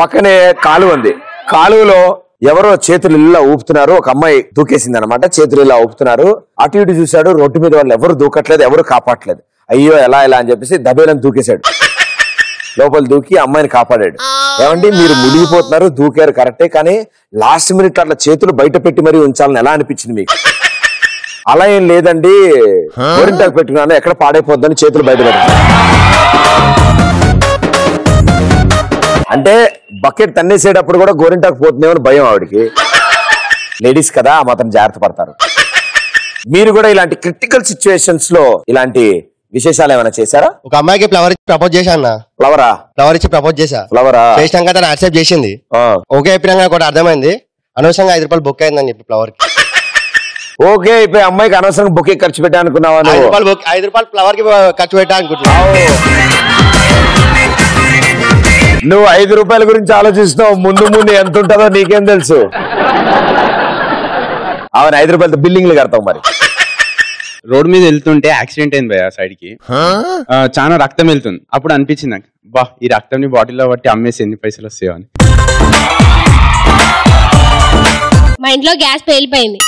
[SPEAKER 1] పక్కనే కాలువ ఉంది. కాలువలో ఎవరో చేతులు ఇలా ఊపుతున్నారు. ఒక అమ్మాయి దూకేసింది అనమాట. చేతులు ఇలా ఊపుతున్నారు. అటు ఇటు చూశాడు. రోడ్డు మీద వాళ్ళు ఎవరు దూకట్లేదు, ఎవరు కాపాడలేదు. అయ్యో ఎలా ఎలా అని చెప్పేసి దబేలను దూకేశాడు. లోపల దూకి అమ్మాయిని కాపాడాడు. ఏమండి మీరు మునిగిపోతున్నారు, దూకారు కరెక్టే, కానీ లాస్ట్ మినిట్ అట్లా చేతులు బయట పెట్టి మరీ ఉంచాలని ఎలా అనిపించింది మీకు? అలా ఏం లేదండి, గోరింటాకు పెట్టుకున్నాను, ఎక్కడ పాడైపోద్దని చేతులు బయట పెట్టాను. అంటే బకెట్ తన్నేసేటప్పుడు కూడా గోరింటాకు పోతుందేమని భయం ఆవిడికి. లేడీస్ కదా, ఆ మాత్రం జాగ్రత్త పడతారు. మీరు కూడా ఇలాంటి క్రిటికల్ సిచ్యువేషన్స్ లో ఇలాంటి విశేషాలు ఏమైనా చేశారా?
[SPEAKER 13] ఒక అమ్మాయికి ఫ్లవర్ ఇచ్చి ప్రపోజ్ చేశా అన్న.
[SPEAKER 1] ఫ్లవరా? ఫ్లవర్
[SPEAKER 13] ఇచ్చి ప్రపోజ్ చేశా.
[SPEAKER 1] ఫ్లవరా?
[SPEAKER 13] చేసినాక తను యాక్సెప్ట్ చేసింది. ఓకే అయిపోయినాక కూడా అర్థమైంది అనవసరంగా 5 రూపాయలు బుక్ అయిందని చెప్పి ఫ్లవర్ కి.
[SPEAKER 1] ఓకే అయిపోయి అమ్మాయికి అనవసరంగా బుకే ఖర్చు పెట్టా అనుకున్నావా?
[SPEAKER 13] 5 రూపాయలు ఫ్లవర్ కి ఖర్చు పెట్టా అనుకుంటున్నావు.
[SPEAKER 1] నువ్వు 5 రూపాయల గురించి ఆలోచిస్తున్నావు, ముందు ముందు ఎంత ఉంటుందో నీకేం తెలుసు? అవును, 5 రూపాయలతో బిల్డింగ్లు కడతావు. మరి
[SPEAKER 6] రోడ్ మీద వెళ్తుంటే యాక్సిడెంట్ అయింది భయ సైడ్ కి, చాలా రక్తం వెళ్తుంది. అప్పుడు అనిపించింది నాకు, బా ఈ రక్తం ని బాటిల్లో బట్టి అమ్మేసి ఎన్ని పైసలు వస్తాయో అని.
[SPEAKER 2] మా ఇంట్లో గ్యాస్ పేలిపోయింది.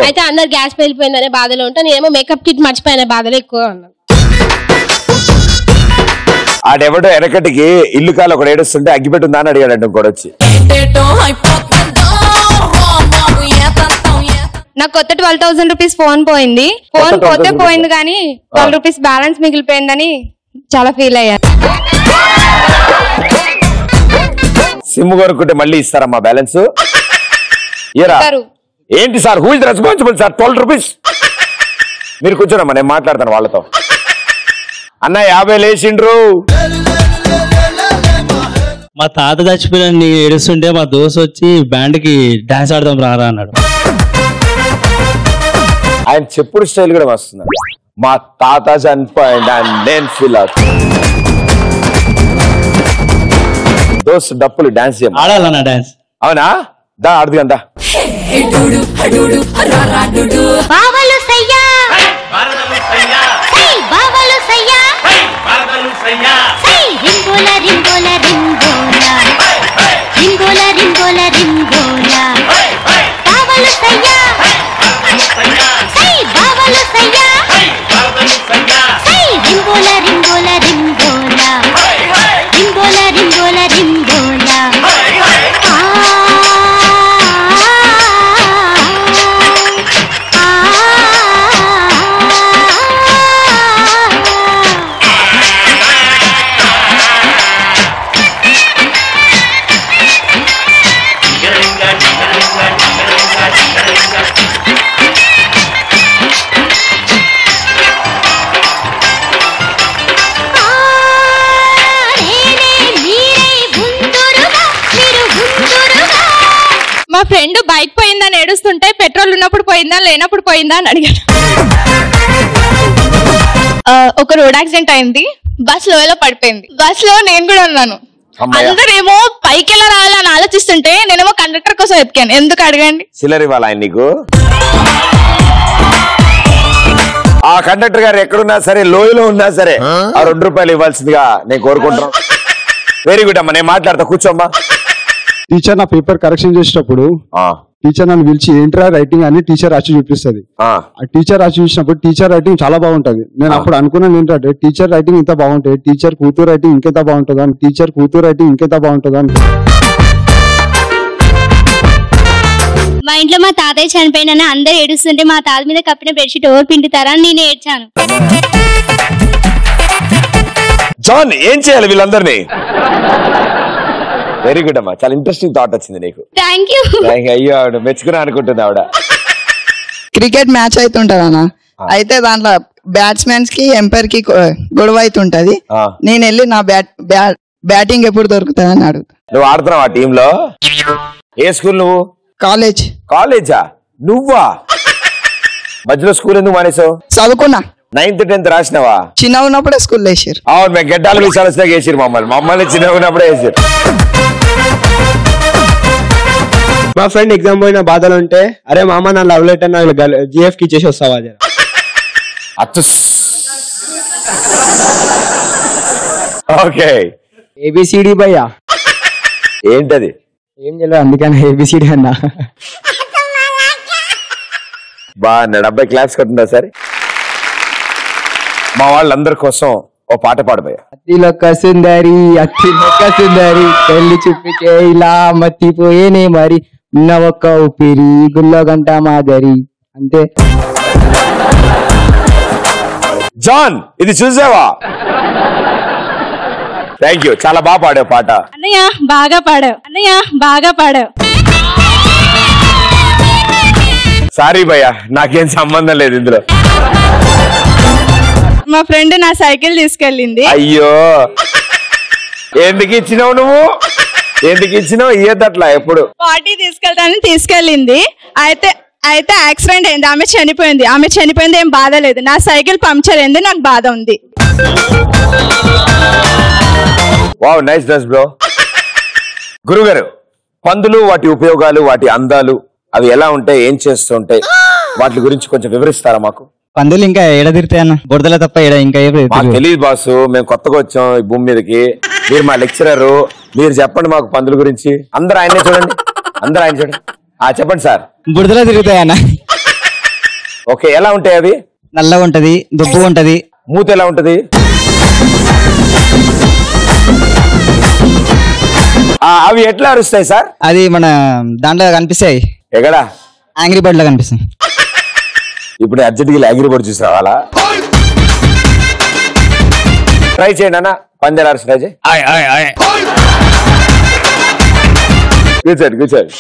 [SPEAKER 2] అయితే అందరు గ్యాస్ పేలిపోయింది అనే బాధలో ఉంటా, నేనేమో మేకప్ కిట్ మర్చిపోయిన బాధలో ఎక్కువ ఉన్నాను.
[SPEAKER 1] ఆడెవడో వెనకటికి ఇల్లు కాలు ఒకడు ఏడుస్తుంటే అగ్గిపెట్టుందా అని అడిగాడు కూడా వచ్చి.
[SPEAKER 19] నాకు కొత్త 12,000 రూపీస్ ఫోన్ పోయింది. ఫోన్ పోతే పోయింది కానీ 12 రూపీస్ బ్యాలెన్స్ మిగిలిపోయిందని చాలా ఫీల్ అయ్యాను.
[SPEAKER 1] సిమ్ కొనుక్కుంటే మళ్ళీ ఇస్తారమ్మా బ్యాలెన్స్? ఏంటి sir, who is responsible sir? 12 rupees. మీరు కూర్చోనమ్మా, నేను మాట్లాడతాను వాళ్ళతో. అన్న 50 లేచిండ్రు.
[SPEAKER 9] మా తాత చచ్చిపోయిన ఏడుస్తుంటే మా దోస్త్ వచ్చి బ్యాండ్ కి డాన్స్ ఆడదాం రారా అన్నాడు.
[SPEAKER 1] ఆయన చెప్పుడు స్టైల్ కూడా వస్తుంది. మా తాత చనిపోయింది నేను ఫీల్ అవుతాను. దోస్త్ డప్పులు డాన్స్
[SPEAKER 9] ఆడాలన్నా డాన్స్.
[SPEAKER 1] అవునా? దా ఆడుదుగందా.
[SPEAKER 5] మా ఫ్రెండ్ బైక్ పోయిందని ఏడుస్తుంటే పెట్రోల్ ఉన్నప్పుడు పోయిందా లేనప్పుడు పోయిందా అని అడిగాడు. ఒక రోడ్ యాక్సిడెంట్ అయింది, బస్ లోయలో పడిపోయింది. బస్ లో నేను కూడా ఉన్నాను. అందరేమో పైకి ఎలా రావాలని ఆలోచిస్తుంటే నేనేమో కండక్టర్ కోసం ఎత్తికాను. ఎందుకు అడగండి?
[SPEAKER 1] సిల్లర్ ఇవ్వాలి ఆయన నీకు. ఆ కండక్టర్ గారు ఎక్కడున్నా సరే, లోయలో ఉన్నా సరే ఆ 2 రూపాయలు ఇవ్వాల్సిందిగా నేను కోరుకుంటున్నాను. వెరీ గుడ్ అమ్మా, నేను మాట్లాడతా, కూర్చోమ్మా.
[SPEAKER 24] టీచర్ నా పేపర్ కరెక్షన్ చేసేటప్పుడు
[SPEAKER 15] టీచర్ నన్ను పిలిచి ఏంట్రా రైటింగ్ అని టీచర్ రాసి చూపిస్తుంది. ఆ టీచర్ రాసి చూసినప్పుడు టీచర్ రైటింగ్ చాలా బాగుంటది. నేను అప్పుడు అనుకున్నాను ఏంటంటే టీచర్ రైటింగ్ ఇంత బాగుంటుంది, టీచర్ కూతురు రైటింగ్ ఇంకెంత బాగుంటుంది అని, టీచర్ కూతురు రైటింగ్ ఇంకెంత బాగుంటుంది అని.
[SPEAKER 16] మా ఇంట్లో మా తాతయ్య చనిపోయిన అందరు ఏడుస్తుంటే మా తాత మీద కప్పిన బెడ్షీట్ ఎవరు పిండుతారా అని నేను ఏడ్చాను.
[SPEAKER 1] జాన్ ఏం చేయాలి వీళ్ళందరినీ? వెరీ గుడ్ అమ్మా, చాలా ఇంట్రెస్టింగ్ థాట్ వచ్చింది నీకు.
[SPEAKER 16] Thank you.
[SPEAKER 1] అయ్యో ఆవిడ మెచ్చుకున్నా అనుకుంటుంది ఆవిడ.
[SPEAKER 18] క్రికెట్ మ్యాచ్ అవుతుంటది అన్న, అయితే దాంట్లో బ్యాట్స్మెన్స్ కి ఎంపైర్ కి గొడవ అవుతుంటది. నేను వెళ్ళి నా బ్యాటింగ్ ఎప్పుడు దొరుకుతుంది అని అడుగుతా.
[SPEAKER 1] నువ్వు ఆడుతున్నావు ఆ టీమ్ లో? ఏ స్కూల్ నువ్వు?
[SPEAKER 18] కాలేజ్.
[SPEAKER 1] కాలేజా? నువ్వా? మధ్యలో స్కూల్ ఎందుకు మానేసావు?
[SPEAKER 18] చదువుకున్నా.
[SPEAKER 1] 9th 10th రాసినావా?
[SPEAKER 18] చిన్న ఉన్నప్పుడే స్కూల్లో వేసారు.
[SPEAKER 1] అవును, మేము గడ్డాలు విషయాలు వేసారు మమ్మల్ని చిన్న ఉన్నప్పుడే వేసారు.
[SPEAKER 24] మా ఫ్రెండ్ ఎగ్జామ్ పోయిన బాధలు ఉంటే, అరే మామ నా లవ్ లెటర్ నా జిఎఫ్ కి ఇచ్చేసి వస్తావా?
[SPEAKER 1] ఓకే,
[SPEAKER 11] ఏబిసిడి భయ్యా.
[SPEAKER 1] ఏంటది?
[SPEAKER 11] ఏం తెలియదు, అందుకని ఏబిసిడి అన్నా.
[SPEAKER 1] బాగా 70 కట్టుందా సరే? మా వాళ్ళందరి కోసం ఓ పాట పాడబోయా.
[SPEAKER 11] అత్తిలొక్క సుందరి పెళ్లి చూపికే ఇలా మత్తిపోయేనే మరి, ఉన్న ఒక్క ఊపిరి గుల్లో గంట మాదరి. అంతే.
[SPEAKER 1] జాన్ ఇది చూసావా? థ్యాంక్ యూ, చాలా బాగా పాడావు పాట.
[SPEAKER 17] అన్నయ్య బాగా పాడావు.
[SPEAKER 1] సారీ భయ్యా, నాకేం సంబంధం లేదు ఇందులో.
[SPEAKER 17] మా ఫ్రెండ్ నా సైకిల్ తీసుకెళ్ళింది.
[SPEAKER 1] అయ్యో, ఎందుకు ఇచ్చినావు నువ్వు? ఎందుకు ఇచ్చినావు? ఇయ్యదట్లా ఎప్పుడు.
[SPEAKER 17] పార్టీ తీసుకెళ్ళింది. అయితే యాక్సిడెంట్ అయింది, ఆమె చనిపోయింది. ఏం బాధ లేదు, నా సైకిల్ పంక్చర్ అయింది, నాకు బాధ ఉంది.
[SPEAKER 1] Wow, nice dress bro. గురుగారు, పందులు, వాటి ఉపయోగాలు, వాటి అందాలు అవి ఎలా ఉంటాయి, ఏం చేస్తుంటాయి, వాటి గురించి కొంచెం వివరిస్తారా మాకు?
[SPEAKER 8] పందులు ఇంకా ఏడ తిరుగుతాయి అన్న, బురదల తప్ప ఏడ ఇంకా
[SPEAKER 1] తెలియదు బాసు, మేము కొత్తగా వచ్చాం ఈ భూమి మీదకి. మీరు మా లెక్చరరు, మీరు చెప్పండి మాకు పందుల గురించి. అందరూ ఆయనే చూడండి, అందరూ ఆయన చూడండి. చెప్పండి సార్.
[SPEAKER 8] బురదలో తిరుగుతాయి అన్న.
[SPEAKER 1] ఓకే, ఎలా ఉంటాయి అవి?
[SPEAKER 8] నల్లగా ఉంటది, దుబ్బు ఉంటది.
[SPEAKER 1] మూత ఎలా ఉంటది? అవి ఎట్లా అరుస్తాయి సార్?
[SPEAKER 8] అది మన దాంట్లో కనిపిస్తాయి.
[SPEAKER 1] ఎక్కడా?
[SPEAKER 8] యాంగ్రీ బర్డ్ లో కనిపిస్తాయి.
[SPEAKER 1] ఇప్పుడు అర్జెంట్గా యాంగ్రీ బర్డ్ చూసి రావాలా? ట్రై చేయండి అన్న, పందెలు అరుసు ట్రై చేయి. కూర్చోండి.